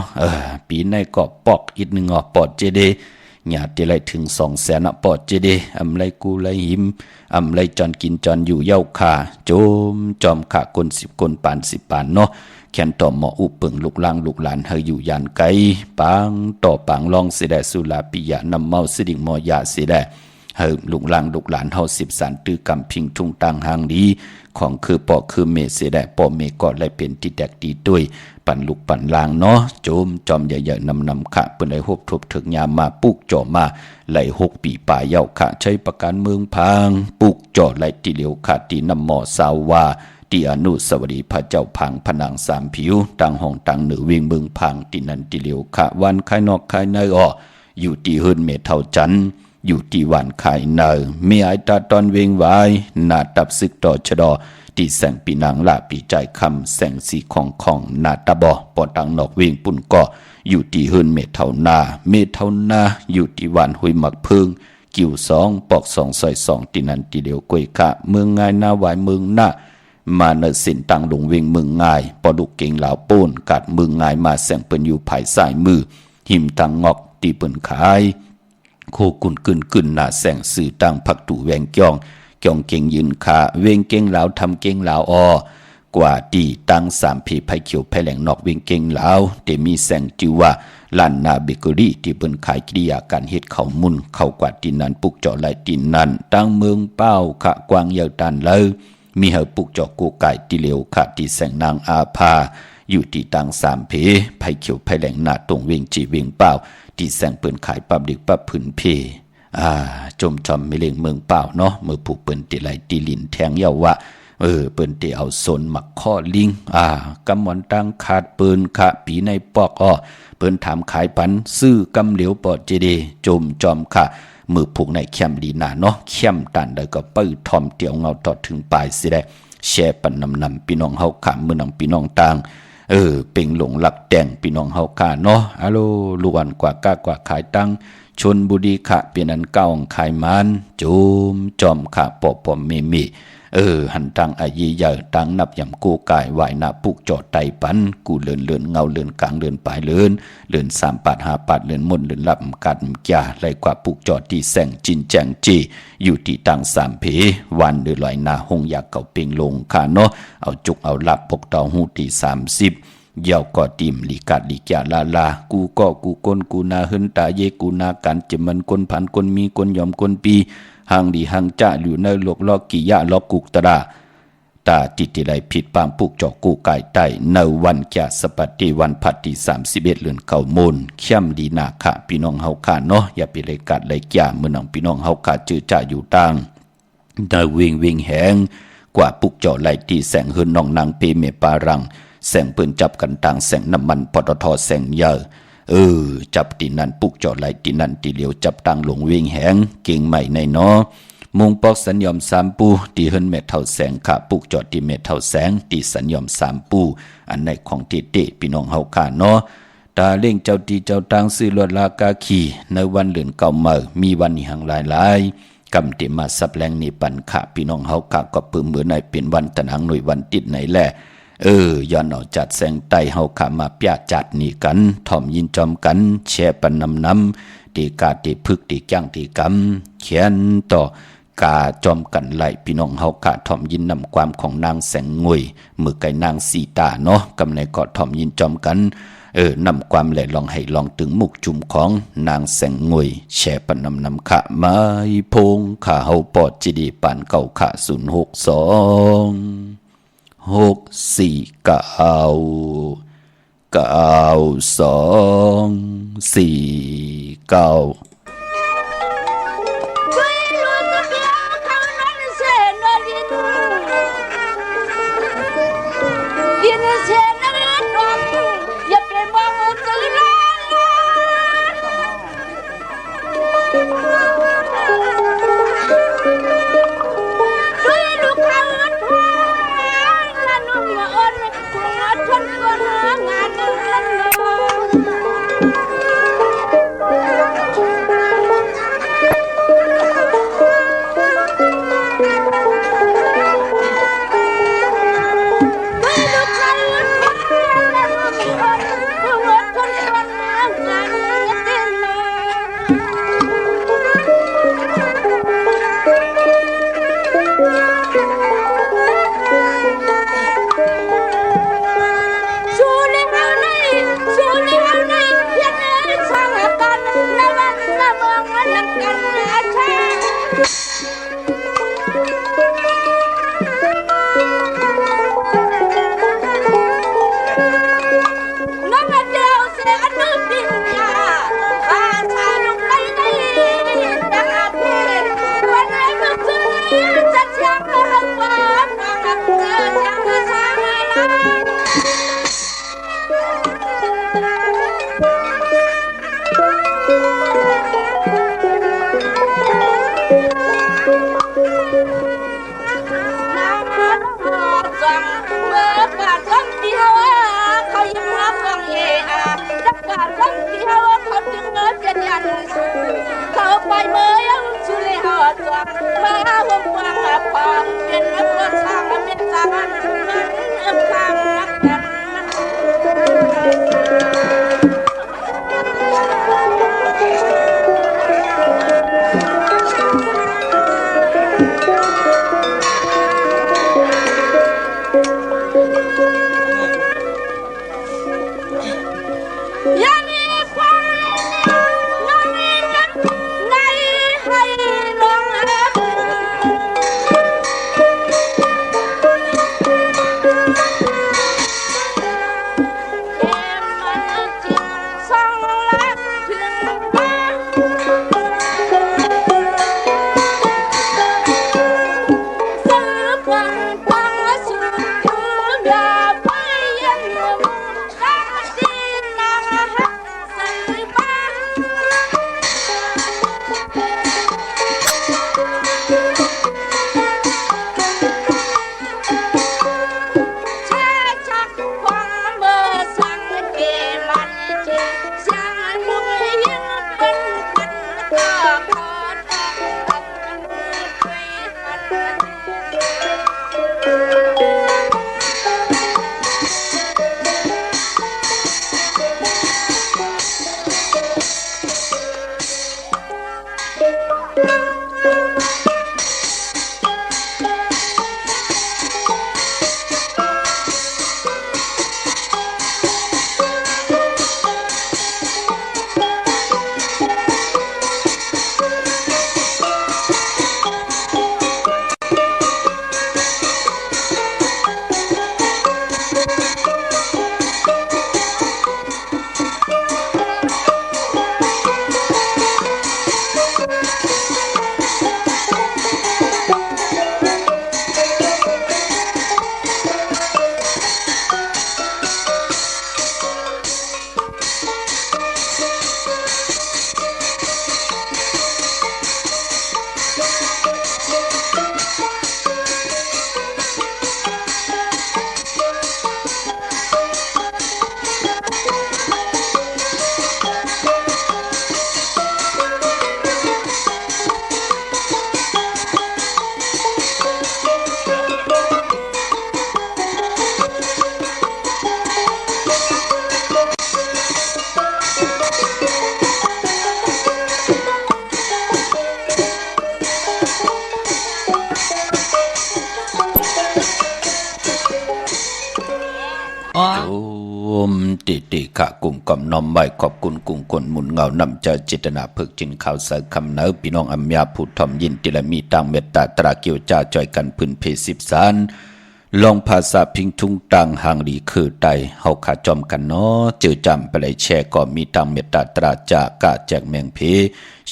ปีในก็ปอกอีกหนึ่งปอดเจเดหยาดไรถึง200,000ปอดเจเดอำไรกูไรหิมอำไรจอนกินจอนอยู่เย้าค่ะจมจอมค่ะคน10คนปาน10ปานเนาะแขนต่อหมออุปึงลูกลางลูกหลานเฮอยู่ยานไกปังต่อปังลองสิได้สุลาปิยะนำเมาสิดิ่งมอยาสิได้เฮลูกลางลูกหลานเฮา10สารตื้อกำพิงทุ่งตังหางดีของคือปอคือเมสิได้ปอเมก็เลยเป็นที่แดกดีด้วยปั่นลูกปั่นลางเนาะโจมจอมใหญ่ๆนำขะเปิ้นได้ฮบทบถึงยามมาปุกจ่อมาไหล6ปีป่าเย้าขะใช้ประการเมืองพังปุกจ่อไหลติเหลียวขาตีนำหมอสาววาตีอนุสวรีพระเจ้าพังผนัง3ผิวตังห้องตังเหนือวิ่งเมืองพังตินันติเหลียวขะวันคายนอกคายในอยู่ที่หืนเมเท่าจันอยู่ที่วันคายเนอมีไอตาตอนเวงไว้หน้าตับซึกต่อชะดอที่แสงปีนางลาปีใจคำแสงสีของนาตาบอปอตังนอกเวงปุ่นก็อยู่ที่หืนเมเท่านาอยู่ที่วันหุยหมักพึ่งกิ่ว2ปอก2ซอย2ตินันติเหลียวกวยกะเมืองง่ายหน้าไหวเมืองหน้ามาเนสินตังลงเวงเมืองง่ายปอดุกเก่งเหล่าปูนกัดเมืองง่ายมาแสงเปิ้นอยู่ภายสายมือหิมตังงอกตีเปิ้นขายโคกุนกึนหน้าแสงสื่อตังผักตู่แวงเก่งยืนขาเวงเก่งเหลาทำเก่งเหลากว่าตีตั้ง3ผีไผเขียวไผแหลงนอกเวงเก่งเหลาแต่มีแสงจิว่าล้านนาเบเกอรี่ที่เปิ้นขายกิริยาการเฮ็ดข้าวมุนเข้ากว่าตีนั้นปุกเจาะไหลตีนั้นตั้งเมืองเป้าขะกวางยาวตันเลยมีเฮาปุกเจาะกูไก่ตีเหลียวขะที่แสงนางอาภาอยู่ที่ตั้ง3ผีไผเขียวไผแหลงหน้าตรงเวงจีเวงเป้าที่แสงเปิ้นขายปับดึกปับผืนเพจมจอมไม่เล่งเมืองเปล่าเนาะเมื่อผูกเปิ้นติไหลตีลินแทงเยาวะเปิ้นติเอาโซนหมักข้อลิงกำหมอนตังขาดปืนขะปีในปอกเปิ้นถามขายปันซื้อกำเหลียวปอดเจเดจมจอมค่ะมือผูกในแคมลีนาเนาะแคมตันได้ก็ปื้อทอมเตียวเงาตอดถึงปลายสิได้แช่ปันนำพี่น้องเฮาขามมือนังพี่น้องต่างเป่งหลงหลักแต่งพี่น้องเฮาค่ะเนาะอะโลลวนกว่ากากว่าขายตังชนบุรีขะเปลี่ยนอันเก่าขายมันจูมจอมขะปอมมีหันตังอายีใหญ่ตังนับยำกูกายไหวนาปุกจอดไตปันกูเลื่อนเงาเลื่อนกลางเลื่อนปลายเลื่อน3 ปาด5 ปาดเลื่อนมุนเลื่อนลับกัดจ่าไหลกว่าปุกจอดที่แสงจินแจงจีอยู่ที่ตัง3เพวันเดือลอยนาหงอยากเก่าเป่งลงค่ะเนาะเอาจุกเอาลับปกเตาหูที่30เยาวก็ติมลีกัดลีกยาลากูก็กูก้นกูนาหึนตาเยกูนากันจิมันก้นผันก้นมีก้นยอมก้นปีหังดีหังจะอยู่ในโลกลอกกิยะลอกกุกตราตาติติไลผิดปามปุกจอกกูไก่ไตในวันแก่สปัตติวันพัดที่31เดือนเก่ามูลเข้มดีนาคะพี่น้องเฮาค่ะเนาะอย่าไปเลยกัดเลยแก่เมื่อน้องพี่น้องเฮาค่ะจื้อจ่าอยู่ตังในวิ่งแหงกว่าปุกจอไหลตีแสงหึนน้องนางเปเมปารังแสงปืนจับกันต่างแสงน้ำมันปตทแสงเยอะจับตีนันปุกจอไหลตีนันตีเหลียวจับตังหลงเวียงแหงเก่งใหม่ในเนาะมุงปอกสัญญอม3ปูตีเฮินเม็ดเท่าแสงขาปุกจอดตีเม็ดเท่าแสงตีสัญญอม3ปูอันในของเตพี่น้องเฮาค่ะเนาะตาเล่งเจ้าตีเจ้าตังซื้อลวดลากาขีในวันเดือนเก่าเมื่อมีวันนี้หังหลายกำติมาสับแรงนี่ปันค่ะพี่น้องเฮาค่ะก็ปื้มมือในเป็นวันตะนังหน่วยวันติดไหนแหละย้อนเอาจัดแสงไตเฮาขามาปยาจัดนี่กันถ่อมยินจอมกันแช่ปันนำตีกาตีพึกตีจ้างตีกำเขียนต่อกาจอมกันไหลพี่น้องเฮาขาถ่อมยินนำความของนางแสงงวยมือไก่นางสีตาเนาะกำในกอดถ่อมยินจอมกันนำความแหล่ลองให้ลองถึงมุกจุ่มของนางแสงงวยแช่ปันนำขะไม้พงขาเฮาปอดจีดีปานเก่าขะ062 649 Hãy เขาไปเมื่อยังชุเลหอตัวมาห่มวังพอเป็นนักบวชช่างเป็นสางนั้นข้างนักกันติขะกุ่มก่อมน้อมไว้ขอบคุณกุ่งกลหมุนเงานำเจอจิตนาเพิกจินข่าวเสคำเนื้อพี่น้องอัมยาผู้ทอมยินติละมีต่างเมตตาตราเกียวจ่าจอยกันพื้นเพ13ลองภาษาพิงทุงตังหางดีคือไตเฮาขาจอมกันเนาะจือจำไปเลยแชร์ก็มีตังเมตตาตราจากะแจกแมงเพ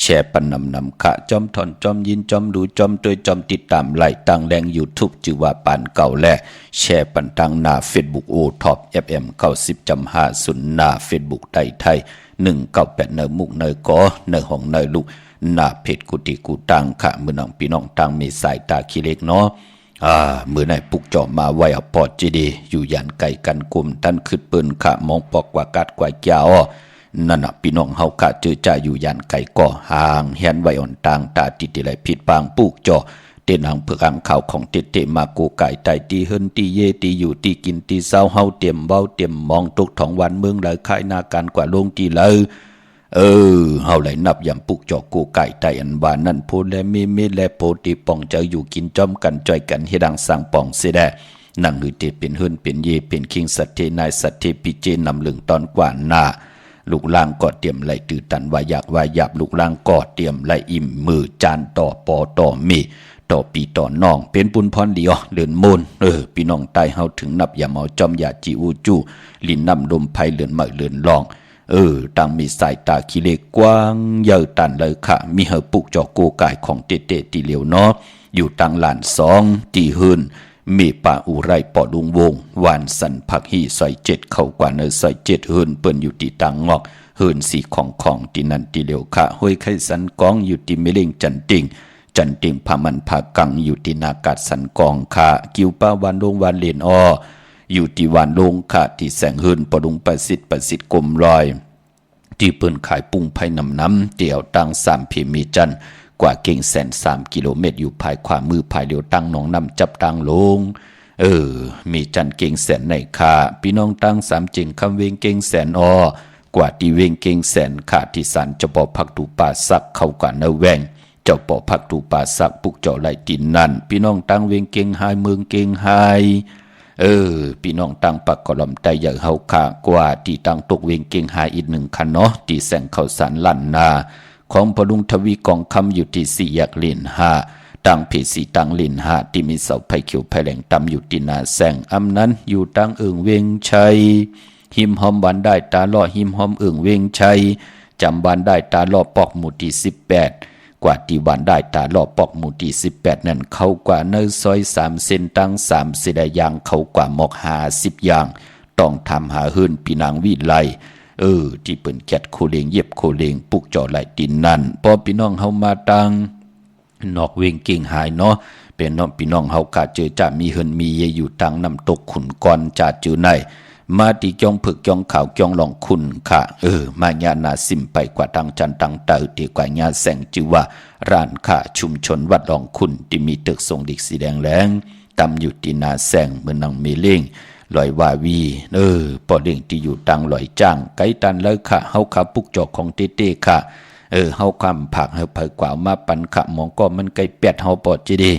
แชร์ปันนำขะจอมทอนจอมยินจอมดูจอมตัวจอมติดตามไล่ตังแรง YouTube จือว่าปานเก่าและแชร์ปันตังหน้า Facebook โอท็อป FM 90.50หน้า Facebook ไทยไทย198เนอมุกเนอกอเนอห้องเนอลูกหน้าเพจกุฏิกูตังขะมื้อน้องพี่น้องตังมีสายตาขี้เล็กเนาะมือไหนปุกจอมมาไว้เอาปอดจีดีอยู่ยันไก่กันกลุ่มท่านขึ้นปืนขะมองปอกกว่ากัดกว่าเจ้านั่นน่ะพี่น้องเฮาขะเจอจ่าอยู่ยันไก่ก่อห่างเฮียนไว้อ่อนต่างตาติติไหลผิดปางปุกจอเต้นหางเพื่ออังข่าวของเตมากูไก่ไตตีเฮินตีเยตีอยู่ตีกินตีเศร้าเฮาเตรียมเว้าเตรียมมองตกท้องวันเมืองไหลคายนาการกว่าลงตีเลยเฮาไหลนับยำปุกจอกกูไก่ไตอันบานนั่นโพและเมและโพติป่องเจออยู่กินจอมกันจ่อยกันเฮดังสร้างป่องเสดนั่งหือเตเป็นเฮินเป็นเยเป็นคิงสัตเทนายสัตเทปิเจนำลึงตอนกว่าหน้าลูกล่างก็เตรียมไหลตื่นตันวายากวายาบลูกล่างก็เตรียมไหลอิ่มมือจานต่อปอต่อมีต่อปีต่อน้องเป็นปุนพรเดียวเลื่อนมนพี่น้องใต้เฮาถึงนับอย่าเมาจอมอย่าจีอูจูลินนำลมไพเลื่อนมาเลื่อนลองต่างมีสายตาขี้เล็กกว้างเยอะตันเลยค่ะมีเฮาปุกจอโกกายของเตตีเหลียวเนาะอยู่ต่างหลาน2ตีหืน เมป่าอุไรปอลุงวงวานสันผักฮีซอย7เข้ากว่าเนซอย7เฮินเปิ้นอยู่ที่ตังงอกเฮินสีของที่นั่นที่เหลียวค่ะห้วยไข่สันกองอยู่ที่เมเลงจันติงพามันพากังอยู่ที่นากาศสันกองค่ะกิวป้าวานลงวานเลนอ้ออยู่ที่วานลงค่ะที่แสงเฮินปอลุงประสิทธิ์กลมลอยที่เปิ้นขายปุ้งไผ่น้ำเตี่ยวตัง3เพมีจันกว่าเก่งแสน3 กิโลเมตรอยู่ภายขวามือภายเดียวตั้งหนองน้ำจับตังลงมีจันเก่งแสนในค่ะพี่น้องตั้ง3จิงคำเวงเก่งแสนกว่าที่เวงเก่งแสนค่ะที่สันเจ้าปอพักตูป่าสักเข้ากว่าเนแวงเจ้าปอพักตูป่าสักปุกเจ้าไหลตินนั่นพี่น้องตั้งเวงเก่งไฮเมืองเก่งไฮพี่น้องตั้งปักกอลอมไตใหญ่เฮาค่ะกว่าที่ตั้งตกเวงเก่งไฮอีก1คันเนาะที่แสงเข้าสารลั่นนาของพลุงทวีกองคำอยู่ที่4 แยกลิน5ตั้งเพสีตั้งลิน5ที่มีเสาไผ่เขียวไผ่แหลงตำอยู่ที่นาแสงอำนั้นอยู่ตั้งเวงชัยหิมหอมบานได้ตาล่อหิมหอมเวงชัยจำบานได้ตาล่อปอกหมู่ที่18กว่าที่บานได้ตาล่อปอกหมู่ที่18นั่นเข้ากว่าเนซอย3 เส้นตั้ง3 เสดยางเข้ากว่าหมอก50อย่างต้องทำหาเฮินปีนางวิไลที่เปิ้นแกดโคเลงเย็บโคเลงปุกจ่อไหลตินนั่นพอพี่น้องเฮามาตังนอกเวงเก่งหายเนาะเป็นน้องพี่น้องเฮากะเจอจะมีเฮินมีเยอยู่ตังน้ำตกขุนกอนจะจือในมาตีจองผึกจองขาวจองหลองคุณค่ะมาญานาซิมไปกว่าตังจันตังเตอตีกว่าญาแสงจือว่าร้านค่ะชุมชนวัดหลองคุณที่มีตึกทรงดิกสีแดงแรงตำอยู่ที่นาแสงเมืองนางเมเล่งลอยวาวีปอเด้งที่อยู่ตังลอยจ้างไกตันเลยค่ะเฮาขาปุกจอกของเต้ๆค่ะเฮาคำผักเฮาเผยกว่ามาปันขะมองก็มันไก่เป็ดเฮาปอดจีดี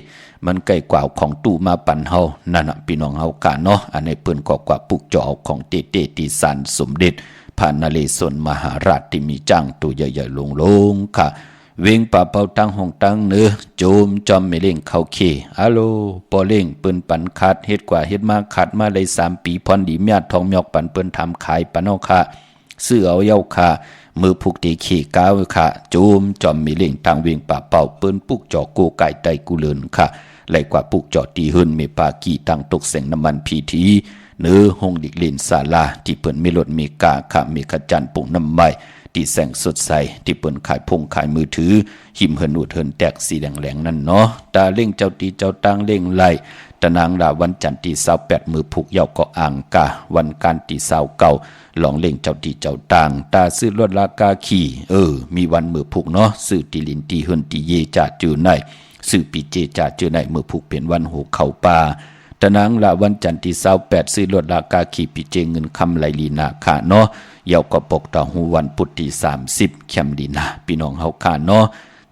มันไก่กว่าของตู้มาปันเฮานั่นน่ะพี่น้องเฮากะเนาะอันนี้เปิ้นก็กว่าปุกจอกของเต้ๆที่ศาลสมเด็จพระนเรศวรมหาราชที่มีจ้างตัวใหญ่ๆลงๆค่ะเวงป่าเป่าตั้งห้องตั้งเนื้อโจมจอมไม่เล่งเข้าเคฮัลโหลปอเล่งปืนปันขาดเฮ็ดกว่าเฮ็ดมาขาดมาได้3 ปีพรดีเมียทองมยอกปันเปิ้นทำขายปานเอาค่ะซื้อเอาเย้าค่ะมือผูกตีขี่ก้าวค่ะโจมจอมไม่เล่งทางเวงป่าเป่าปืนปุกจอกูไก่ไตกูเลินค่ะไหลกว่าปุกจอตีหึนเมปากีตั้งตกแสงน้ำมันพีทีเนื้อหงดิกลินศาลาที่เปิ้นมีรถมีกาค่ะมีขจันปุ่งน้ำไม้ที่แสงสดใสที่เปิ้นขายพงขายมือถือหิมเหินอุดเหินแตกสีแดงๆนั่นเนาะตาเล่งเจ้าตีเจ้าตังเล่งไล่ตะนางดาวันจันทร์ที่28มือผูกเยาก็อ่างกาวันการที่29ลองเล่งเจ้าตีเจ้าตังตาซื้อรถลากาขี่มีวันมือผูกเนาะซื้อตีลินตีเหินตีเยจ่าจือในซื้อปีเจจ่าจือในมือผูกเป็นวันโหเข้าป่าตะนางละวันจันทร์ที่28ซื้อรถลากาขี่ปีเจเงินคำไหลลีนาค่ะเนาะเยาก็ปกตาหูวันพุธที่30แคมดีนาพี่น้องเฮาค่ะเนาะ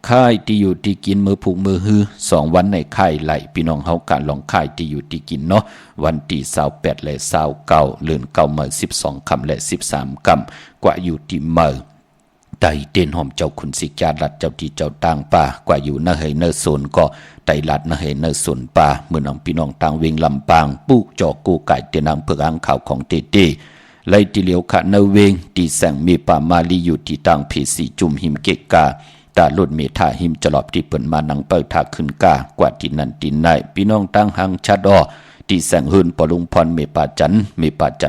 ค่ายที่อยู่ที่กินมือผูกมือฮือ2 วันในค่ายไหลพี่น้องเฮาค่ะลองค่ายที่อยู่ที่กินเนาะวันที่28และ29เดือน9มื้อ12ค่ำและ13ค่ำกว่าอยู่ที่มื้อไตเต้นหอมเจ้าขุนสิกาลัดเจ้าที่เจ้าต่างป่ากว่าอยู่นาเฮเนอโซนก็ไตลัดนาเฮเนอโซนป่าเมื่อน้องพี่น้องต่างเวงลำปางปุกจอกูไก่เตนางเผือกอ่างข่าวของเต้ไล่ที่เหลียวขะเนเวงที่แสงมีป่ามาลีอยู่ที่ตังเพสีจุมหิมเกกาตาลุดเมธาหิมจลอบที่เปิ่นมานังเปิดทาขึ้นกากว่าที่นั่นที่ไหนพี่น้องตั้งหังชัดที่แสงหืนปอลุงพรเมปาจั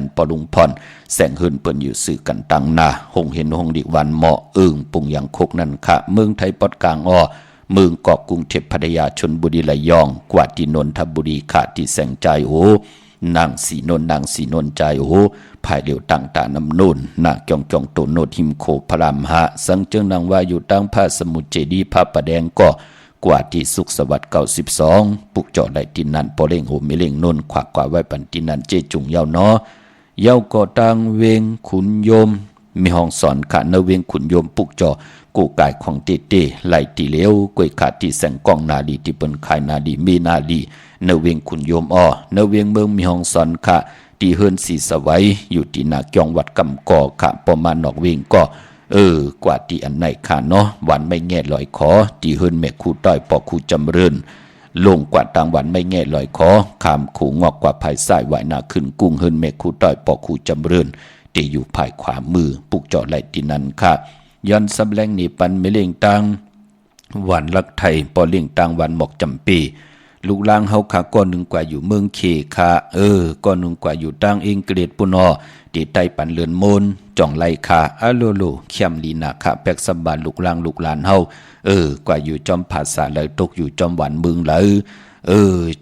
นปอลุงพรแสงหืนเปิ่นอยู่สื่อกันตังนาหงเห็นหงดิวันเหมาะปุงยังคกนั่นค่ะเมืองไทยปอดกลางเมืองเกาะกรุงเทพพัทยาชลบุรีระยองกว่าที่นนทบุรีค่ะที่แสงใจนางสีนนใจภายเดียวตั้งตาน้ำนุ่นนาจองโตโนดหิมโคพรามหะสังเจิงนางว่าอยู่ตั้งพระสมุทรเจดีย์พระประแดงก็กว่าที่สุขสวัสดิ์92ปุกจอดไหลตินันปอเล่งโหมิเล่งนนขวากกว่าไว้ปันตินันเจจุงเยาเนาะเยาก็ตั้งเวงขุนโยมมีห้องสอนขาเนเวงขุนโยมปุกจอกูกายของเต้ไหลตีเลี้ยวกวยขาดที่แสงกองนาดีที่เปิ้นขายนาดีมีนาดีเนเวงขุนโยมเนเวงเมืองมีห้องสอนค่ะที่เฮินสีสวัยอยู่ที่นาจองวัดกำก่อค่ะประมาณนอกเวงก็กว่าที่อันไหนค่ะเนาะวันไม่แง่ลอยขอที่เฮินแม่ครูต้อยปอครูจำเริญลงกว่าต่างวันไม่แง่ลอยขอขามขู่งอกกว่าภายซ้ายไหวนาขึ้นกุ้งเฮินแม่ครูต้อยปอครูจำเริญที่อยู่ภายขวามือปุกจอไหลที่นั้นค่ะย้อนสำแรงนี่ปันไม่เล่งตังวันลักไทยปอเล่งตังวันหมอกจำปี ลูกหลางเฮาค่ะก่อนหนึ่งกว่าอยู่เมืองเคค่ะก่อนหนึ่งกว่าอยู่ต่างอังกฤษปุ่นอที่ใต้ปันเลือนมนจ่องไล่ค่ะอะโลโลเข้มลีนาค่ะแปกสบานลูกหลางลูกหลานเฮากว่าอยู่จอมภาษาเลยตกอยู่จอมหวานเมืองเลย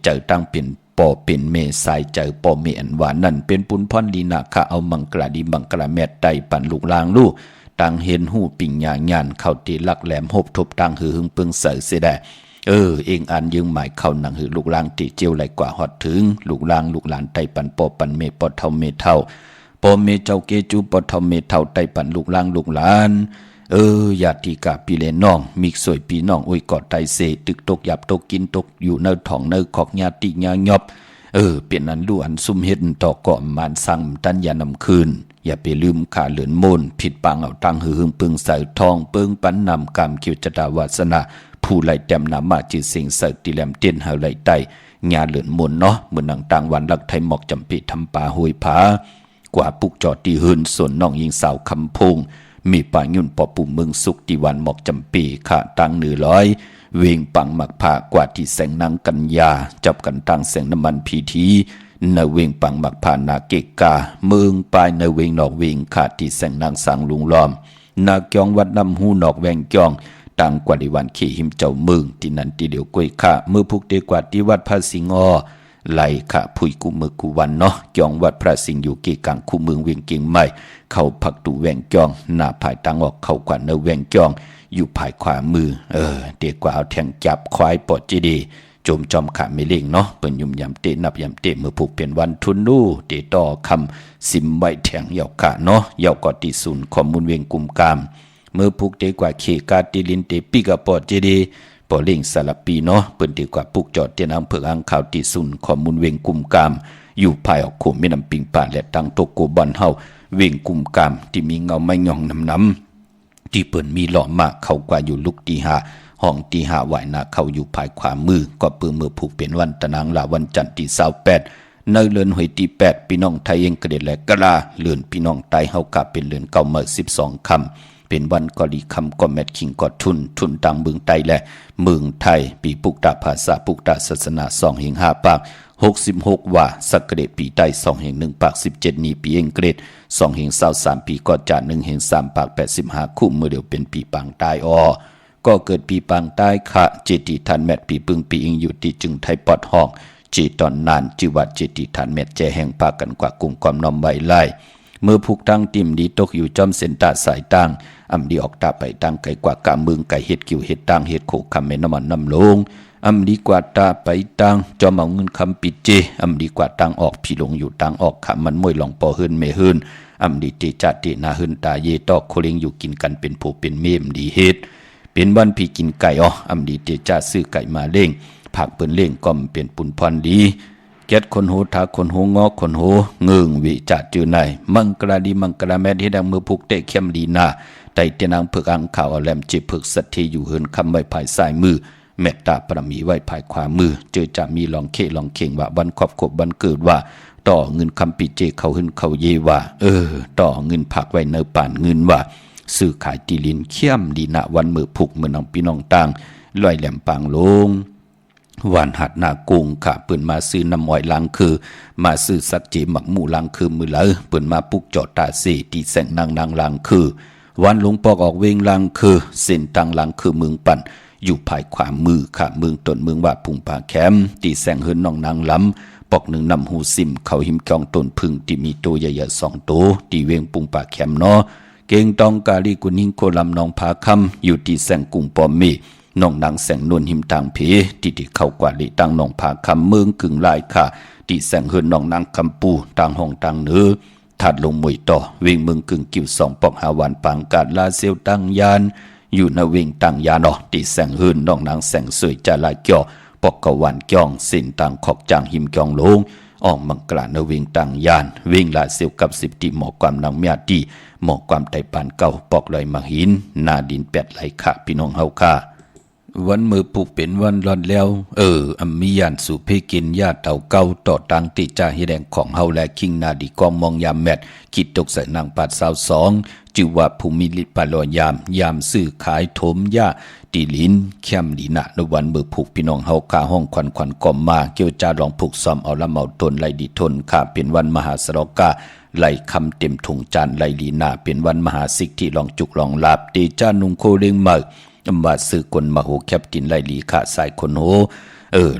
เจอตั้งเป็นปอเป็นเมสายเจอปอเมอันหวานนั่นเป็นปุนพรลีนาค่ะเอามังกลาดีมังกลาแม่ใต้ปันลูกหลางลูกต่างเห็นหูปิ่งหยาญานเข้าตีลักแหลมหบทบต่างหือหึงเปิงเสยเสียได้เองอ่านยังหมายเข้าหนังหือลูกหลางติเจียวไหลกว่าฮอดถึงลูกหลางลูกหลานไต้ปันปอปันเมปอเท่าเมเท่าปอเมเจ้าเกจูปอเท่าเมเท่าไต้ปันลูกหลางลูกหลานญาติกาปีเลน้องมิกสวยปีน้องอวยกอดไตเสตึกตกหยับตกกินตกอยู่เนื้อท้องเนื้อขอกญาติญาหยอบเปลี่ยนอันลู่อันซุ่มเฮ็ดต่อก่อมานสั่งตันยานำคืนอย่าไปลืมขาเหลือนมนผิดปังเอาตังหือหึงปึงใส่ทองเปิงปันนำกามคิวจดาวาสนาผู้ไหลแต้มนามาจือสิงเสติแหลมเตียนหาไหลไตญาเหลือนมนเนาะเหมือนหนังต่างวันลักไทยหมอกจำปีทำป่าห้วยผากว่าปุกจอดตีหืนส่วนน้องยิงสาวคำพงมีป่ายุ่นปอปุ่มเมืองสุกตีวันหมอกจำปีขาตัง100เวงปังหมักผากว่าที่แสงนางกัญญาจับกันตั้งแสงน้ำมันพีทีในเวงปังหมักผานาเกกาเมืองปลายในเวงนอกเวงขาดที่แสงนางสังลุงล้อมนาเกียงวัดน้ำหูนอกแวงเกียงต่างกว่าดิวันขี่หิมเจ้าเมืองที่นั่นที่เดียวกวยข้าเมื่อพุกเดกว่าที่วัดพระสิงห์ไหลค่ะพุยกูมือกูวันเนาะเกียงวัดพระสิงห์อยู่เกกังคู่เมืองเวียงเกียงใหม่เข้าผักตูแวงเกียงหน้าภายตังออกเข้ากว่าในแวงเกียงอยู่ภายขวามือเด็กกว่าเอาแทงจับควายปอดจีดีโจมจอมขาไม่เล่งเนาะเปิ้นยุ่มยำเตะนับยำเตะเมื่อผูกเป็นวันทุนดูเตะต่อคำสิมไว้แทงเหยาขาเนาะเหยากอติศูนย์ข้อมูลเวียงกุมกามเมื่อผูกเตะกว่าเคกาติลินเตปิกะปอดจีดีปอเล่งสลับปีเนาะเปิ้นเตะกว่าปุกจอดเตียนอำเภออ่างขาวติศูนย์ข้อมูลเวียงกุมกามอยู่ภายออกโขมแม่น้ำปิงป่าและตังโตโกบอนเฮาเวียงกุมกามที่มีเงาไม้หย่องน้ำที่เปิ้นมีหล่อมากเขากว่าอยู่ลุกตีหาห้องตีหาไหวนาเขาอยู่ภายขวามือก็เปื้อมือผูกเป็นวันตะนางลาวันจันทร์ที่28ในเลือนหวยที่8พี่น้องไทยเองกระเด็ดและกะลาเลือนพี่น้องไตเฮากะเป็นเลือนเก่าเมื่อ12คำเป็นวันกอลีคำก็แมทคิงก็ทุนต่างเมืองไตและเมืองไทยปีปุกตาภาษาปุกตาศาสนา2แห่ง5ปาก66ว่าสักเกรดปีใต้2แห่ง1ปาก17นี้ปีเองเกรด2แห่ง23ปีก็จะ1แห่ง3ปาก85คู่มือเดียวเป็นปีปังใต้ก็เกิดปีปังใต้ค่ะเจติทันแมทปีปึงปีอิงอยู่ที่จึงไทยปอดห้องจีตอนนานจิวัดเจติทันแมทแจแห่งปากันกว่ากลุ่มความน้อมไว้ไล่เมื่อผูกตั้งติ่มดีตกอยู่จอมเส้นตาสายตั้งอำดีออกตาไปตั้งไก่กว่ากะมึงไก่เห็ดกิ่วเห็ดตั้งเห็ดโขกคำแม่น้ำมันน้ำลงอำดีกว่าตาไปตั้งจอมเอาเงินคำปิดเจอำดีกว่าตั้งออกพี่ลงอยู่ตั้งออกขำมันมวยหลงปอเฮินเมเฮินอำดีเตจัดเตนาเฮินตาเยตอกโคเลงอยู่กินกันเป็นผู้เป็นเมมดีเฮ็ดเป็นวันพี่กินไก่อำดีเตจ่าซื้อไก่มาเล่งผักเปิ้นเล่งก็เป็นปุ่นพรดีเก็ดคนโหทาคนโหงอคนโหเงืองวิจัดจือในมังกราดีมังกราแม่ที่ดังมือพุกเตะเข้มดีนาไตเตนางเพิกอังข่าวแหลมจิเพิกสัตทีอยู่เฮินคำไว้ภายซ้ายมือเมตตาประมีไว้ภายขวามือเจอจะมีลองเคลองเข่งว่าวันครอบครัววันเกิดว่าต่อเงินคำปีเจเขาหึนเขาเยว่าต่อเงินผักไว้เนอป่านเงินว่าซื้อขายตีลินเข้มดีนะวันมือผูกมือน้องพี่น้องต่างลอยแหลมปางลงวันหัดนากุงค่ะเปิ่นมาซื้อน้ำอ้อยลังคือมาซื้อสักจีหมักหมู่ลังคือมือเลยเปิ่นมาปุกจอดตาสีที่แสงนางลังคือวันหลวงปอกออกเวงลังคือเส้นตังลังคือเมืองปั่นอยู่ภายขวามือค่ะเมืองต้นเมืองว่าพุงป่าแคมที่แสงเฮินน้องนางล้ำปอกหนึ่งนำหูซิมเขาหิมกองต้นพึ่งที่มีตัวใหญ่ๆ2ตัวที่เวงพุงป่าแคมเนาะเก่งตองกาลีกุนิงโคลำนองผาคำอยู่ที่แสงกุงปอมมีน้องนางแสงนวลหิมทางเพที่เข้ากว่าลีตั้งน้องผาคำเมืองกึ่งลายค่ะที่แสงเฮินน้องนางคำปูต่างห้องต่างเนื้อถัดลงมวยต่อเวงเมืองกึ่งกิ่ว2ปอกหาวันปางกาดลาเซียวตั้งยานอยู่ในเวงตั้งยานที่แสงเฮินน้องนางแสงสวยจะลายเกี่ยวปอกกะวันเกี่ยงสินต่างขอกจางหิมเกี่ยงลงออกมังกลาในเวงตั้งยานเวงลาเซียวกับ10ที่หมอกความนางเมียดีหมอกความไตปานเก่าปอกลอยมาหินนาดิน8ไหลค่ะพี่น้องเฮาค่ะ วันมือผูกเป็นวันร้อนแล้วอัมมียานสู่เพกินญาติเต่าเก่าต่อตังติจาฮิแดงของเฮาและคิงนาดีกองมองยามแมดคิดตกใส่นางปัด22จือว่าภูมิลิปาลอยามซื้อขายถมหญ้าตีลินแคมลีนะในวันมือผูกพี่น้องเฮาคาห้องควันก่อมมาเกี่ยวจาลองผูกซ้อมเอาละเมาตนไหลดีทนข้าเป็นวันมหาสรกาไหลคำเต็มถุงจานไหลลีนาเป็นวันมหาสิกที่ลองจุกลองลาบเตจานุงโคเรงมาว่าซื้อคนมาโหแคบตินไหลลีขาสายคนโห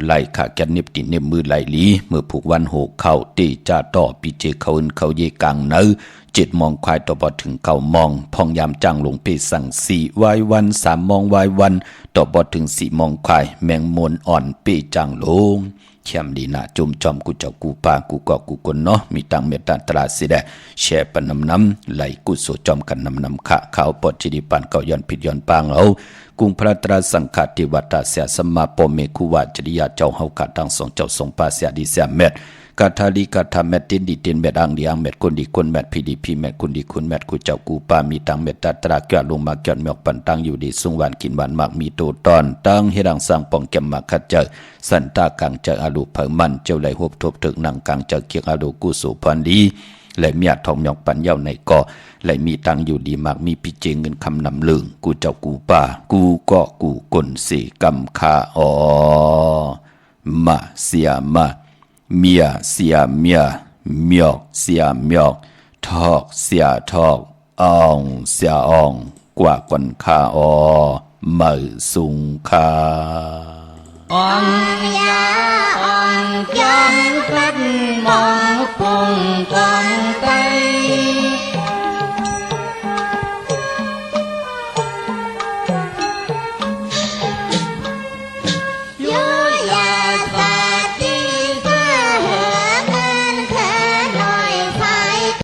ไหลขาแกนเน็บตินเน็บมือไหลลีเมื่อผูกวันโหเข้าเตจาต่อปีเจเขาอื่นเขาเยกังเนอ7 มองควายต่อบ่ถึง9 มองพองยามจ้างลงไปสั่ง4 วายวัน3 มองวายวันต่อบ่ถึง4 มองควายแมงมนอ่อนเปจ้างลงแคมดีนะจุ่มจอมกูเจ้ากูป่ากูเกาะกูคนเนาะมีตังเมตตาตราสิแดแช่ปนน้ำไหลกุโสจอมกันน้ำขะขาวปอดจิดิปันเก่าย้อนผิดย้อนปางเอากุงพระตราสังฆติวัตาเสียสมมาปเมคุวาจริยาเจ้าเฮากะทั้งสองเจ้าทรงปาเสียดีเสียเม็ดกาทาลีกาทาเม็ดตินดีตินเม็ดอังดีอังเม็ดคนดีคนเม็ดพีดีพีเม็ดคนดีคุณเม็ดกูเจ้ากูป่ามีตังเม็ดตาตราเกลงมาเกี่ยนเมอกปันตังอยู่ดีสุงหวานกินหวานมากมีโตตอนตังเฮดังสร้างปองแก้มมาคัดเจอสันตากังเจออาลูเผอมันเจ้าไหลหบทบถึกนังกังเจอเกียงอาลูกูสุพันดีและเมียทองยองปันเย้าในก่อและมีตังอยู่ดีมากมีพิเจเงินคำนำลึงกูเจ้ากูป่ากูก็กูกลสีกำคามาเสียมาเมียเสียเมียเมียกเสียเมียกทอกเสียทอกอ่องเสียอ่องกว่ากวนคามือสุงคาอ่องยาอ่องยันพลัดมองปุ่งทองตา